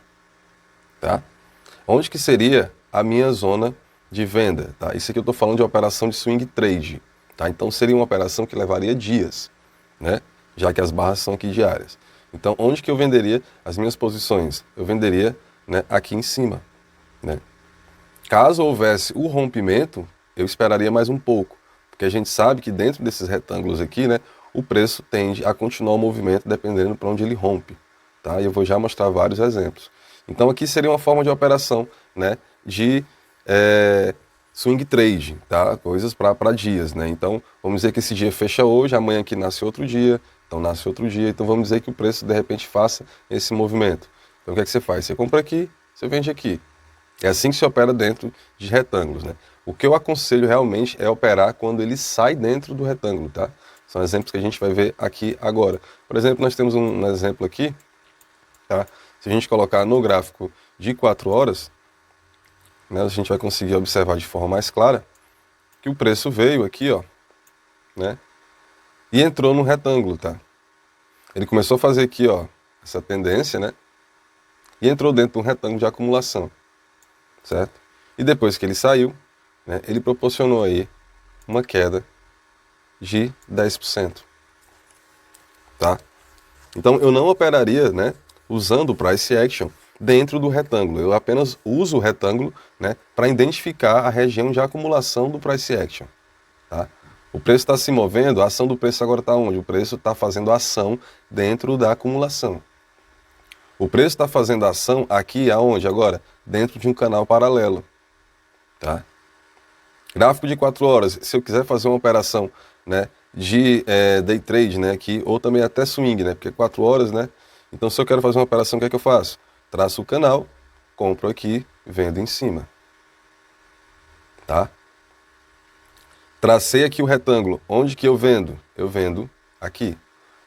Tá? Onde que seria a minha zona de venda? Tá? Isso aqui eu estou falando de operação de swing trade. Tá? Então seria uma operação que levaria dias, né? Já que as barras são aqui diárias. Então onde que eu venderia as minhas posições? Eu venderia, né, aqui em cima, né? Caso houvesse o rompimento, eu esperaria mais um pouco, porque a gente sabe que dentro desses retângulos aqui, né, o preço tende a continuar o movimento dependendo para onde ele rompe, tá? E eu vou já mostrar vários exemplos. Então aqui seria uma forma de operação, né, de swing trade, tá? Coisas para dias, né? Então vamos dizer que esse dia fecha hoje, amanhã aqui nasce outro dia, então nasce outro dia, então vamos dizer que o preço de repente faça esse movimento. Então o que é que você faz? Você compra aqui, você vende aqui. É assim que se opera dentro de retângulos, né? O que eu aconselho realmente é operar quando ele sai dentro do retângulo, tá? São exemplos que a gente vai ver aqui agora. Por exemplo, nós temos um exemplo aqui, tá? Se a gente colocar no gráfico de 4 horas, né, a gente vai conseguir observar de forma mais clara que o preço veio aqui, ó, né? E entrou no retângulo, tá? Ele começou a fazer aqui, ó, essa tendência, né? e entrou dentro de um retângulo de acumulação, certo? E depois que ele saiu, né, ele proporcionou aí uma queda de 10%, tá? Então eu não operaria, né, usando o price action dentro do retângulo. Eu apenas uso o retângulo, né, para identificar a região de acumulação do price action, tá? O preço está se movendo, a ação do preço agora está onde? O preço está fazendo ação dentro da acumulação. O preço está fazendo ação aqui aonde agora? Dentro de um canal paralelo, tá? Gráfico de 4 horas, se eu quiser fazer uma operação, né, de day trade, né, aqui, ou também até swing, né, porque 4 horas, né, então se eu quero fazer uma operação, o que é que eu faço? Traço o canal, compro aqui, vendo em cima, tá? Tracei aqui o retângulo, onde que eu vendo? Eu vendo aqui,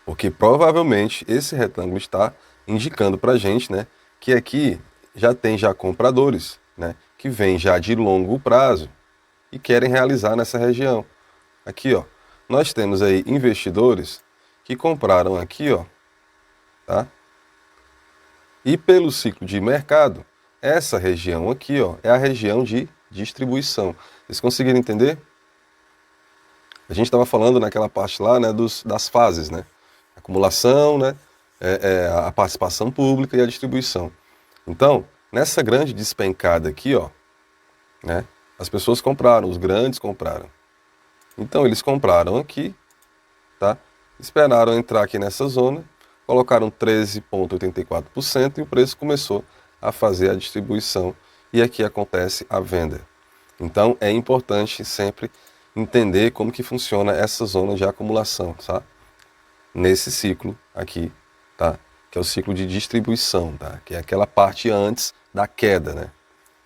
porque provavelmente esse retângulo está indicando para a gente, né, que aqui já tem já compradores, né, que vêm já de longo prazo, e querem realizar nessa região. Aqui, ó, nós temos aí investidores que compraram aqui, ó, tá? E pelo ciclo de mercado, essa região aqui, ó, é a região de distribuição. Vocês conseguiram entender? A gente estava falando naquela parte lá, né, das fases, né? Acumulação, né, a participação pública e a distribuição. Então, nessa grande despencada aqui, ó, né, as pessoas compraram, os grandes compraram. Então eles compraram aqui, tá? Esperaram entrar aqui nessa zona, colocaram 13,84% e o preço começou a fazer a distribuição e aqui acontece a venda. Então é importante sempre entender como que funciona essa zona de acumulação, tá? Nesse ciclo aqui, tá? Que é o ciclo de distribuição, tá? Que é aquela parte antes da queda, né?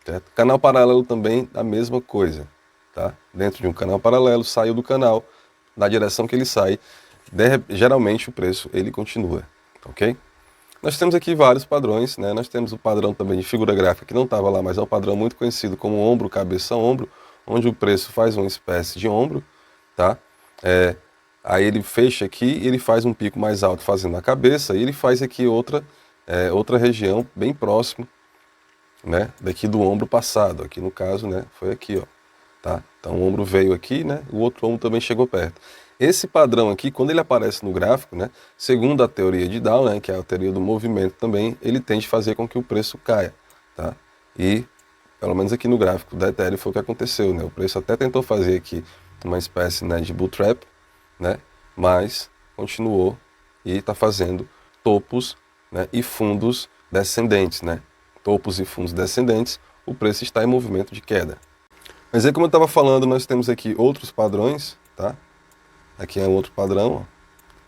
Certo? Canal paralelo também a mesma coisa, tá? Dentro de um canal paralelo, saiu do canal, na direção que ele sai, geralmente o preço ele continua, ok? Nós temos aqui vários padrões, né? Nós temos o padrão também de figura gráfica que não estava lá, mas é um padrão muito conhecido como ombro, cabeça, ombro, onde o preço faz uma espécie de ombro, tá? Aí ele fecha aqui e ele faz um pico mais alto fazendo a cabeça e ele faz aqui outra região bem próximo, né, daqui do ombro passado, aqui no caso, né, foi aqui, ó, tá? Então o ombro veio aqui, né, o outro ombro também chegou perto. Esse padrão aqui, quando ele aparece no gráfico, né, segundo a teoria de Dow, né, que é a teoria do movimento também, ele tende a fazer com que o preço caia, tá? E, pelo menos aqui no gráfico da Ethereum foi o que aconteceu, né, o preço até tentou fazer aqui uma espécie, né, de bull trap, né, mas continuou e está fazendo topos, né, e fundos descendentes, né, topos e fundos descendentes, o preço está em movimento de queda. Mas aí, como eu estava falando, nós temos aqui outros padrões, tá? Aqui é um outro padrão, ó,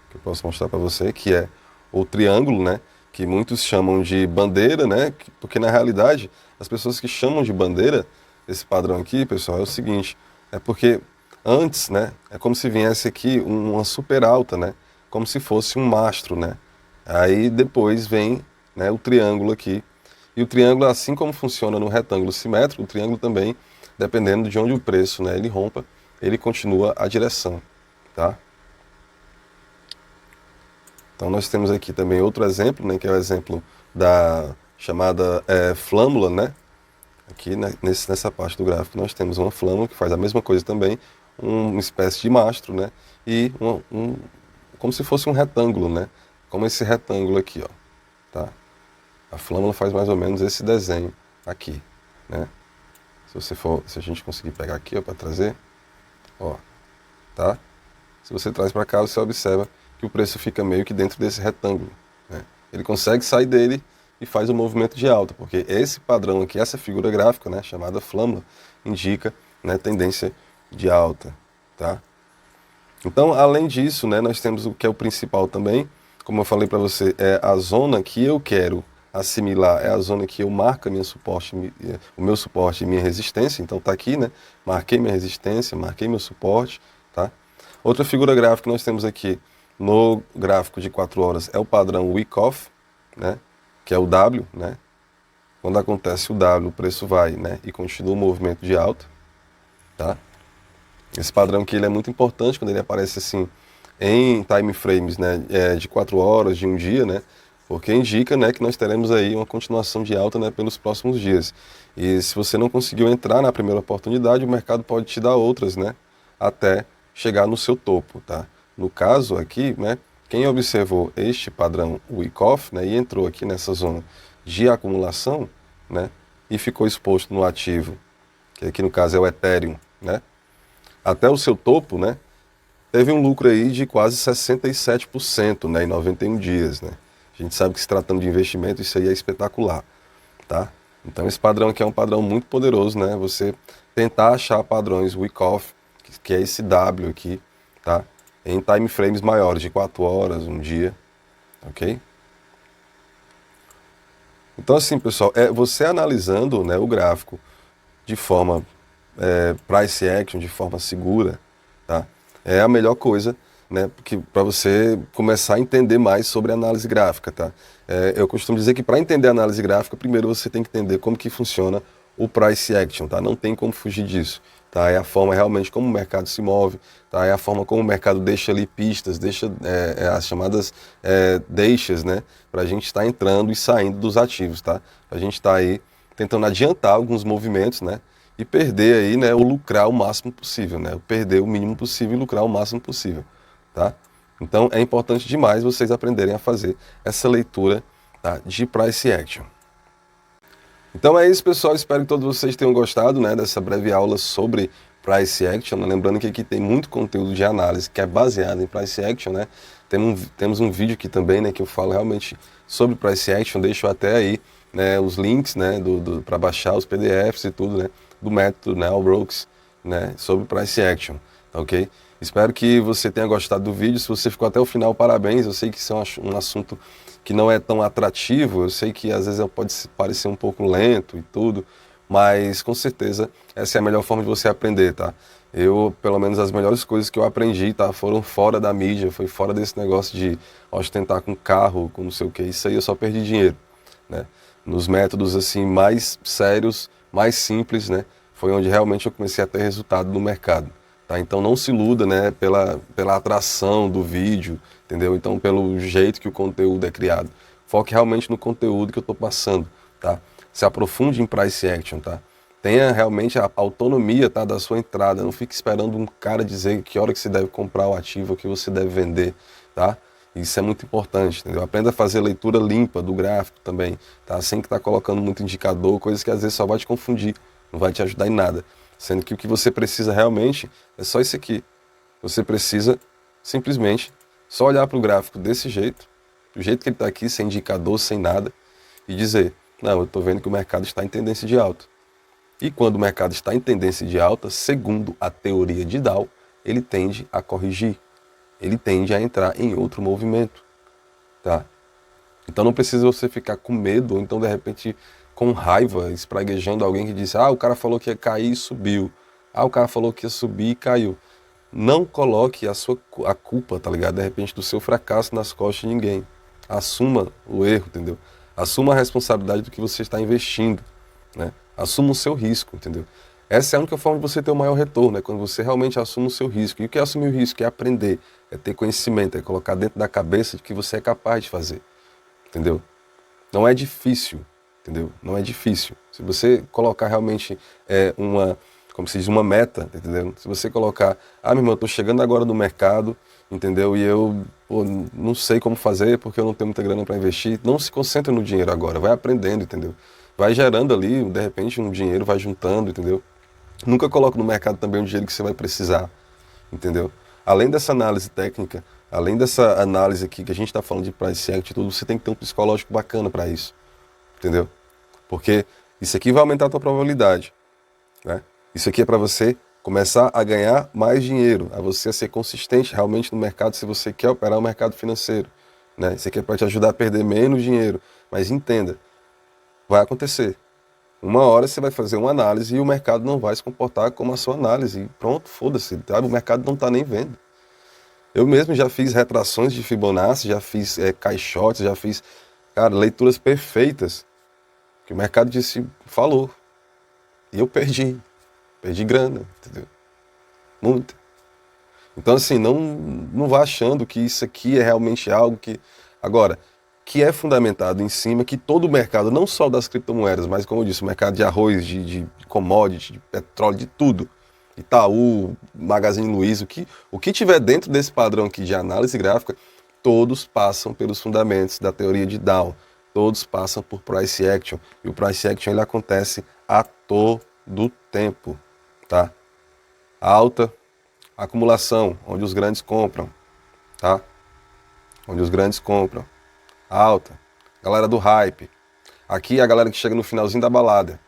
que eu posso mostrar para você, que é o triângulo, né? Que muitos chamam de bandeira, né? Porque na realidade, as pessoas que chamam de bandeira esse padrão aqui, pessoal, é o seguinte, é porque antes, né? É como se viesse aqui uma super alta, né? Como se fosse um mastro, né? Aí depois vem, né, o triângulo aqui. E o triângulo, assim como funciona no retângulo simétrico, o triângulo também, dependendo de onde o preço, né, ele rompa, ele continua a direção, tá? Então nós temos aqui também outro exemplo, né, que é o exemplo da chamada flâmula, né? Aqui, né, nessa parte do gráfico nós temos uma flâmula que faz a mesma coisa também, uma espécie de mastro, né? E como se fosse um retângulo, né? Como esse retângulo aqui, ó, tá? A flâmula faz mais ou menos esse desenho aqui, né? Se a gente conseguir pegar aqui, ó, para trazer, ó, tá? Se você traz para cá, você observa que o preço fica meio que dentro desse retângulo, né? Ele consegue sair dele e faz um movimento de alta, porque esse padrão aqui, essa figura gráfica, né, chamada flâmula, indica, né, tendência de alta, tá? Então, além disso, né, nós temos o que é o principal também, como eu falei para você, é a zona que eu quero assimilar, é a zona que eu marco o meu suporte e minha resistência. Então tá aqui, né? Marquei minha resistência, marquei meu suporte, tá? Outra figura gráfica que nós temos aqui no gráfico de 4 horas é o padrão Wyckoff, né? Que é o W, né? Quando acontece o W, o preço vai, né? E continua o movimento de alta, tá? Esse padrão aqui ele é muito importante quando ele aparece assim em time frames, né, de 4 horas, de um dia, né, porque indica, né, que nós teremos aí uma continuação de alta, né, pelos próximos dias. E se você não conseguiu entrar na primeira oportunidade, o mercado pode te dar outras, né, até chegar no seu topo, tá? No caso aqui, né, quem observou este padrão Wyckoff, né, e entrou aqui nessa zona de acumulação, né, e ficou exposto no ativo, que aqui no caso é o Ethereum, né, até o seu topo, né, teve um lucro aí de quase 67%, né, em 91 dias, né. A gente sabe que se tratando de investimento, isso aí é espetacular, tá? Então esse padrão aqui é um padrão muito poderoso, né? Você tentar achar padrões Wyckoff, que é esse W aqui, tá? Em time frames maiores, de 4 horas, um dia, ok? Então assim, pessoal, você analisando, né, o gráfico de forma price action, de forma segura, tá? É a melhor coisa, né, para você começar a entender mais sobre análise gráfica, tá? Eu costumo dizer que para entender análise gráfica, primeiro você tem que entender como que funciona o price action, tá? Não tem como fugir disso, tá? É a forma realmente como o mercado se move, tá? É a forma como o mercado deixa ali pistas, deixa as chamadas deixas, né, para a gente estar entrando e saindo dos ativos, tá? A gente está aí tentando adiantar alguns movimentos, né? E perder aí, né, ou lucrar o máximo possível, né? Perder o mínimo possível e lucrar o máximo possível, tá? Então é importante demais vocês aprenderem a fazer essa leitura, tá, de price action. Então é isso, pessoal. Espero que todos vocês tenham gostado, né, dessa breve aula sobre price action. Lembrando que aqui tem muito conteúdo de análise que é baseado em price action, né? Temos um vídeo aqui também, né, que eu falo realmente sobre price action. Deixo até aí, né, os links, né, para baixar os PDFs e tudo, né, do método, né, Al Brooks, né, sobre price action, tá ok? Espero que você tenha gostado do vídeo. Se você ficou até o final, parabéns. Eu sei que isso é um assunto que não é tão atrativo, eu sei que às vezes pode parecer um pouco lento e tudo, mas com certeza essa é a melhor forma de você aprender, tá? Eu, pelo menos as melhores coisas que eu aprendi, tá, foram fora da mídia, foi fora desse negócio de ostentar com carro, com não sei o que, isso aí eu só perdi dinheiro, né? Nos métodos assim mais sérios, mais simples, né, foi onde realmente eu comecei a ter resultado no mercado. Tá? Então não se iluda, né, pela atração do vídeo, entendeu? Então pelo jeito que o conteúdo é criado. Foque realmente no conteúdo que eu estou passando, tá? Se aprofunde em price action, tá? Tenha realmente a autonomia, tá, da sua entrada. Não fique esperando um cara dizer que hora que você deve comprar o ativo, que você deve vender, tá? Isso é muito importante, entendeu? Aprenda a fazer leitura limpa do gráfico também, tá? Sem que tá colocando muito indicador, coisas que às vezes só vai te confundir, não vai te ajudar em nada. Sendo que o que você precisa realmente é só isso aqui. Você precisa simplesmente só olhar para o gráfico desse jeito, do jeito que ele está aqui, sem indicador, sem nada, e dizer, não, eu estou vendo que o mercado está em tendência de alta. E quando o mercado está em tendência de alta, segundo a teoria de Dow, ele tende a corrigir, ele tende a entrar em outro movimento, tá? Então não precisa você ficar com medo, ou então de repente com raiva, espraguejando alguém que disse, ah, o cara falou que ia cair e subiu. Ah, o cara falou que ia subir e caiu. Não coloque a culpa, tá ligado? De repente do seu fracasso nas costas de ninguém. Assuma o erro, entendeu? Assuma a responsabilidade do que você está investindo, né? Assuma o seu risco, entendeu? Essa é a única forma de você ter o maior retorno, né? Quando você realmente assume o seu risco. E o que é assumir o risco? É aprender, é ter conhecimento, é colocar dentro da cabeça de que você é capaz de fazer. Entendeu? Não é difícil, entendeu? Não é difícil. Se você colocar realmente como se diz, uma meta, entendeu? Se você colocar, ah, meu irmão, eu tô chegando agora no mercado, entendeu? E eu não sei como fazer porque eu não tenho muita grana para investir. Não se concentre no dinheiro agora, vai aprendendo, entendeu? Vai gerando ali, de repente, um dinheiro, vai juntando, entendeu? Nunca coloque no mercado também o dinheiro que você vai precisar, entendeu? Além dessa análise técnica, além dessa análise aqui que a gente está falando de price action e tudo, você tem que ter um psicológico bacana para isso, entendeu? Porque isso aqui vai aumentar a tua probabilidade, né? Isso aqui é para você começar a ganhar mais dinheiro, a você ser consistente realmente no mercado se você quer operar o mercado financeiro, né? Isso aqui é para te ajudar a perder menos dinheiro, mas entenda, vai acontecer. Uma hora você vai fazer uma análise e o mercado não vai se comportar como a sua análise. E pronto, foda-se, sabe? O mercado não está nem vendo. Eu mesmo já fiz retrações de Fibonacci, já fiz caixotes, já fiz, cara, leituras perfeitas. Que o mercado disse, falou. E eu perdi. Perdi grana, entendeu? Muita. Então, assim, não vá achando que isso aqui é realmente algo que... Agora, que é fundamentado em cima que todo o mercado, não só das criptomoedas, mas como eu disse, o mercado de arroz, de commodity, de petróleo, de tudo, Itaú, Magazine Luiza, o que tiver dentro desse padrão aqui de análise gráfica, todos passam pelos fundamentos da teoria de Dow, todos passam por price action, e o price action ele acontece a todo tempo, tá? Alta, acumulação, onde os grandes compram, tá? Onde os grandes compram. Alta, galera do hype. Aqui é a galera que chega no finalzinho da balada.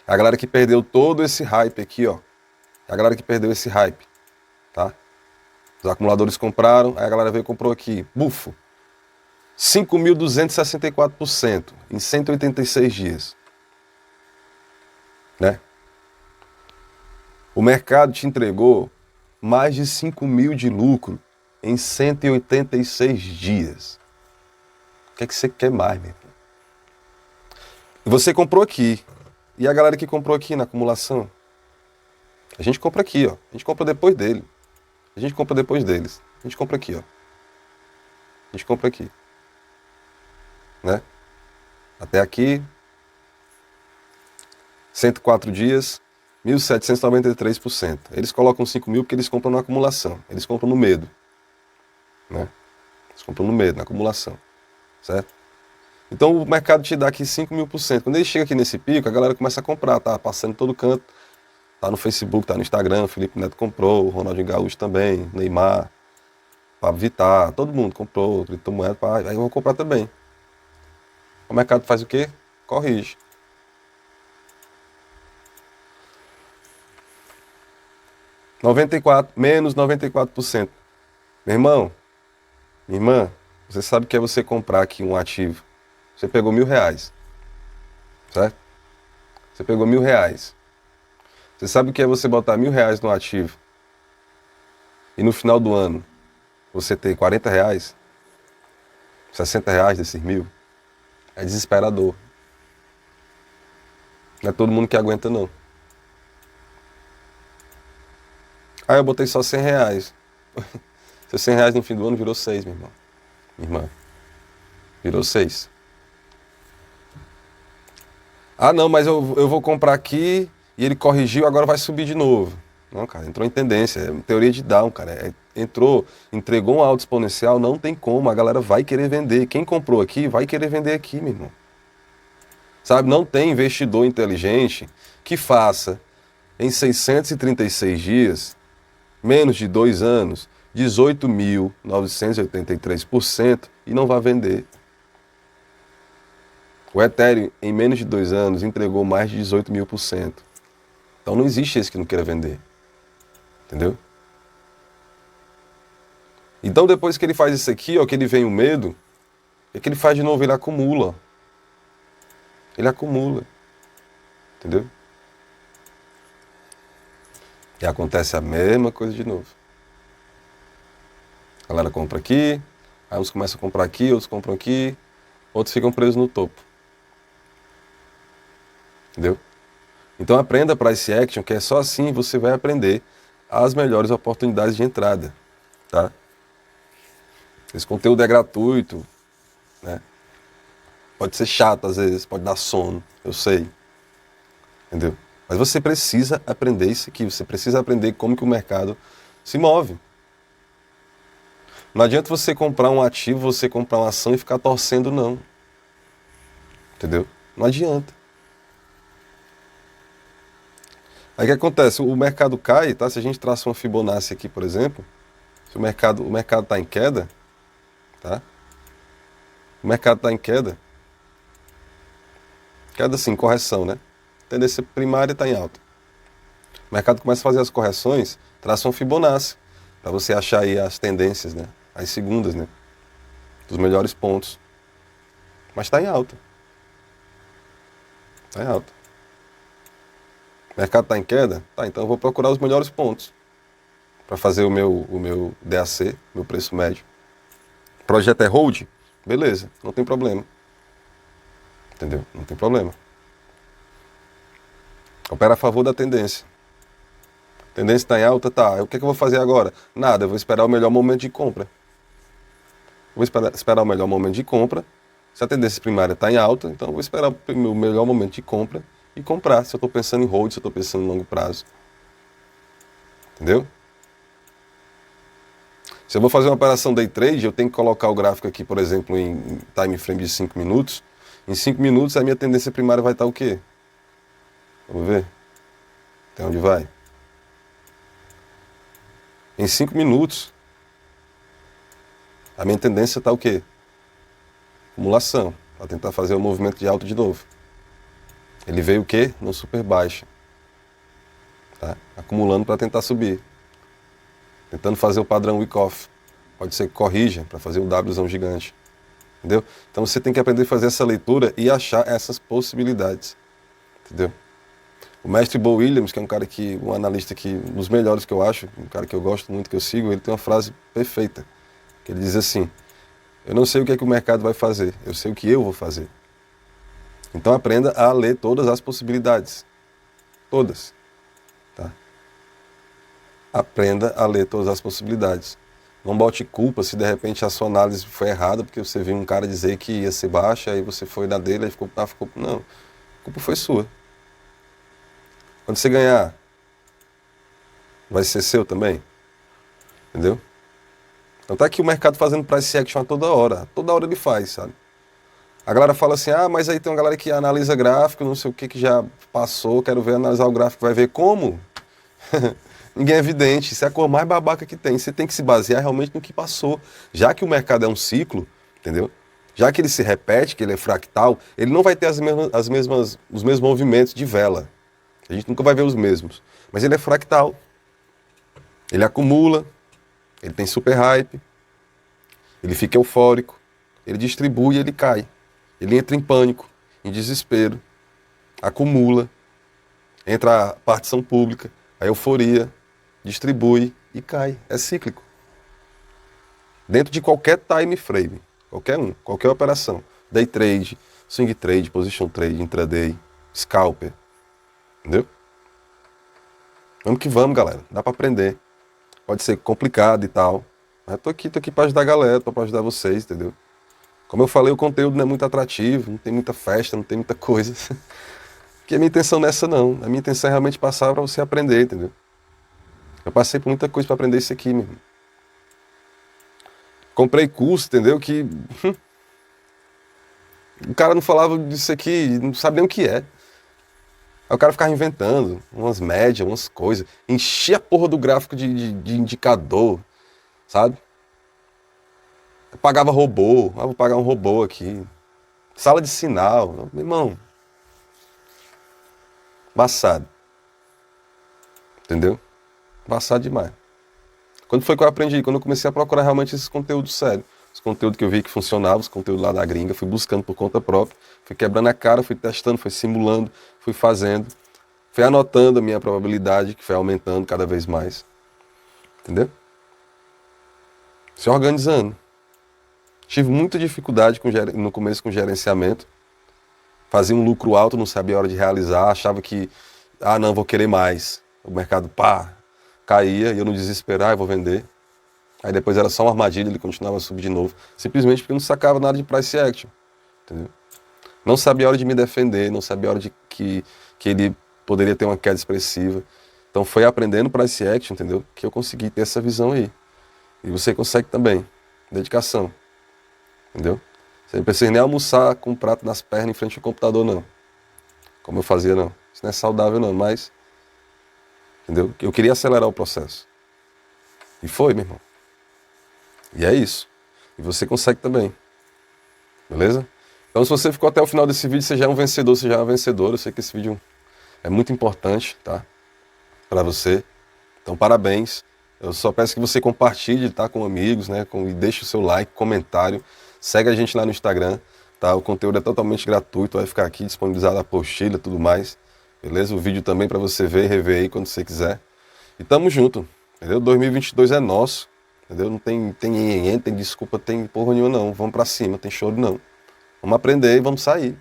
É a galera que perdeu todo esse hype aqui, ó. É a galera que perdeu esse hype, tá? Os acumuladores compraram, aí a galera veio e comprou aqui. Bufo. 5.264% em 186 dias. Né? O mercado te entregou mais de 5 mil de lucro em 186 dias. O que é que você quer mais, meu irmão? E você comprou aqui. E a galera que comprou aqui na acumulação? A gente compra aqui, ó. A gente compra depois dele. A gente compra depois deles. A gente compra aqui, ó. A gente compra aqui. Né? Até aqui, 104 dias, 1.793%. Eles colocam 5 mil porque eles compram na acumulação. Eles compram no medo. Né? Eles compram no medo, na acumulação. Certo? Então o mercado te dá aqui 5.000%. Quando ele chega aqui nesse pico, a galera começa a comprar, tá passando em todo canto. Tá no Facebook, tá no Instagram, o Felipe Neto comprou, o Ronaldinho Gaúcho também, Neymar, Pablo Vittar, todo mundo comprou, criptomoeda, aí eu vou comprar também. O mercado faz o quê? Corrige. Menos 94%. Meu irmão, minha irmã, você sabe o que é você comprar aqui um ativo. Você pegou R$ 1.000, certo? Você pegou R$ 1.000. Você sabe o que é você botar R$ 1.000 no ativo e no final do ano você ter R$ 40, R$ 60 desses 1.000? É desesperador. Não é todo mundo que aguenta, não. Aí eu botei só R$ 100. Seus R$ 100 no fim do ano virou 6, meu irmão. Minha irmã. Virou 6. Ah, não, mas eu vou comprar aqui e ele corrigiu, agora vai subir de novo. Não, cara, entrou em tendência. É teoria de Down, cara. Entregou um alto exponencial, não tem como. A galera vai querer vender. Quem comprou aqui vai querer vender aqui, meu irmão. Sabe, não tem investidor inteligente que faça em 636 dias, menos de 2 anos, 18.983% e não vai vender. O Ethereum, em menos de 2 anos, entregou mais de 18.000%. Então não existe esse que não queira vender. Entendeu? Então depois que ele faz isso aqui, ó, que ele vem o medo, o que ele faz de novo? Ele acumula. Ele acumula. Entendeu? E acontece a mesma coisa de novo. A galera compra aqui, aí uns começam a comprar aqui, outros compram aqui, outros ficam presos no topo. Entendeu? Então aprenda price action, que é só assim você vai aprender as melhores oportunidades de entrada, tá? Esse conteúdo é gratuito, né? Pode ser chato às vezes, pode dar sono, eu sei. Entendeu? Mas você precisa aprender isso aqui, você precisa aprender como que o mercado se move. Não adianta você comprar um ativo, você comprar uma ação e ficar torcendo, não. Entendeu? Não adianta. Aí o que acontece? O mercado cai, tá? Se a gente traça uma Fibonacci aqui, por exemplo, se o mercado está em queda, tá? O mercado está em queda. Queda sim, correção, né? A tendência primária está em alta. O mercado começa a fazer as correções, traça um Fibonacci, para você achar aí as tendências, né? As segundas, né? Dos melhores pontos. Mas está em alta. Está em alta. O mercado está em queda? Tá, então eu vou procurar os melhores pontos para fazer o meu DAC, meu preço médio. O projeto é hold? Beleza, não tem problema. Entendeu? Não tem problema. Opera a favor da tendência. A tendência está em alta? Tá. O que é que eu vou fazer agora? Nada, eu vou esperar o melhor momento de compra. vou esperar o melhor momento de compra. Se a tendência primária está em alta, então eu vou esperar o melhor momento de compra e comprar. Se eu estou pensando em hold, se eu estou pensando em longo prazo. Entendeu? Se eu vou fazer uma operação day trade, eu tenho que colocar o gráfico aqui, por exemplo, em time frame de 5 minutos. Em 5 minutos, a minha tendência primária vai estar o quê? Vamos ver. Até onde vai? Em 5 minutos, a minha tendência está o quê? Acumulação, para tentar fazer o movimento de alta de novo. Ele veio o quê? No super baixa. Tá? Acumulando para tentar subir. Tentando fazer o padrão wick-off. Pode ser que corrija para fazer um Wzão gigante. Entendeu? Então você tem que aprender a fazer essa leitura e achar essas possibilidades. Entendeu? O mestre Bo Williams, que é um analista um dos melhores que eu acho, um cara que eu gosto muito, que eu sigo, ele tem uma frase perfeita. Que ele diz assim: eu não sei o que é que o mercado vai fazer, eu sei o que eu vou fazer. Então aprenda a ler todas as possibilidades. Todas. Tá? Aprenda a ler todas as possibilidades. Não bote culpa se de repente a sua análise foi errada, porque você viu um cara dizer que ia ser baixa, aí você foi na dele, aí ficou. Não, a culpa foi sua. Quando você ganhar, vai ser seu também. Entendeu? Então tá aqui o mercado fazendo price action a toda hora. Toda hora ele faz, sabe? A galera fala assim, mas aí tem uma galera que analisa gráfico, não sei o que já passou, quero ver analisar o gráfico, vai ver como? Ninguém é evidente, isso é a cor mais babaca que tem. Você tem que se basear realmente no que passou. Já que o mercado é um ciclo, entendeu? Já que ele se repete, que ele é fractal, ele não vai ter os mesmos movimentos de vela. A gente nunca vai ver os mesmos. Mas ele é fractal. Ele acumula, ele tem super hype, ele fica eufórico, ele distribui e ele cai. Ele entra em pânico, em desespero, acumula, entra a partição pública, a euforia, distribui e cai. É cíclico. Dentro de qualquer time frame, qualquer operação. Day trade, swing trade, position trade, intraday, scalper. Entendeu? Vamos que vamos, galera. Dá para aprender. Pode ser complicado e tal. Mas eu tô aqui para ajudar a galera, para ajudar vocês, entendeu? Como eu falei, o conteúdo não é muito atrativo, não tem muita festa, não tem muita coisa. Porque a minha intenção não é essa não. A minha intenção é realmente passar para você aprender, entendeu? Eu passei por muita coisa para aprender isso aqui, meu irmão. Comprei curso, entendeu? Que o cara não falava disso aqui, não sabe nem o que é. Aí o cara ficava inventando umas médias, umas coisas. Enchia a porra do gráfico de indicador, sabe? Eu pagava robô. Vou pagar um robô aqui. Sala de sinal. Meu irmão. Embaçado. Entendeu? Embaçado demais. Quando foi que eu aprendi? Quando eu comecei a procurar realmente esses conteúdos sérios. Os conteúdos que eu vi que funcionavam, os conteúdos lá da gringa. Fui buscando por conta própria. Fui quebrando a cara, fui testando, fui simulando, fui fazendo. Fui anotando a minha probabilidade, que foi aumentando cada vez mais. Entendeu? Se organizando. Tive muita dificuldade no começo com gerenciamento. Fazia um lucro alto, não sabia a hora de realizar. Achava que, não, vou querer mais. O mercado, caía e eu no desespero, eu vou vender. Aí depois era só uma armadilha, ele continuava a subir de novo. Simplesmente porque eu não sacava nada de price action. Entendeu? Não sabia a hora de me defender, não sabia a hora de que ele poderia ter uma queda expressiva. Então foi aprendendo price action, entendeu? Que eu consegui ter essa visão aí. E você consegue também. Dedicação. Entendeu? Você não precisa nem almoçar com um prato nas pernas em frente ao computador, não. Como eu fazia, não. Isso não é saudável, não, mas... Entendeu? Eu queria acelerar o processo. E foi, meu irmão. E é isso. E você consegue também. Beleza? Então, se você ficou até o final desse vídeo, você já é um vencedor, você já é uma vencedora. Eu sei que esse vídeo é muito importante, tá? Para você. Então, parabéns. Eu só peço que você compartilhe, tá? Com amigos, né? E deixe o seu like, comentário. Segue a gente lá no Instagram, tá? O conteúdo é totalmente gratuito, vai ficar aqui disponibilizado a apostila e tudo mais. Beleza? O vídeo também para você ver e rever aí quando você quiser. E tamo junto, entendeu? 2022 é nosso, entendeu? Não tem tem desculpa, tem porra nenhuma não. Vamos para cima, tem choro não. Vamos aprender e vamos sair,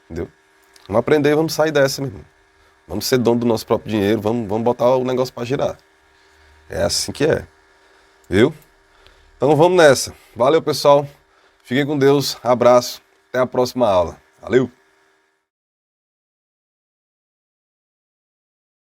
entendeu? Vamos aprender e vamos sair dessa, meu irmão. Vamos ser dono do nosso próprio dinheiro, vamos botar o negócio para girar. É assim que é, viu? Então vamos nessa. Valeu, pessoal. Fiquem com Deus, abraço, até a próxima aula. Valeu!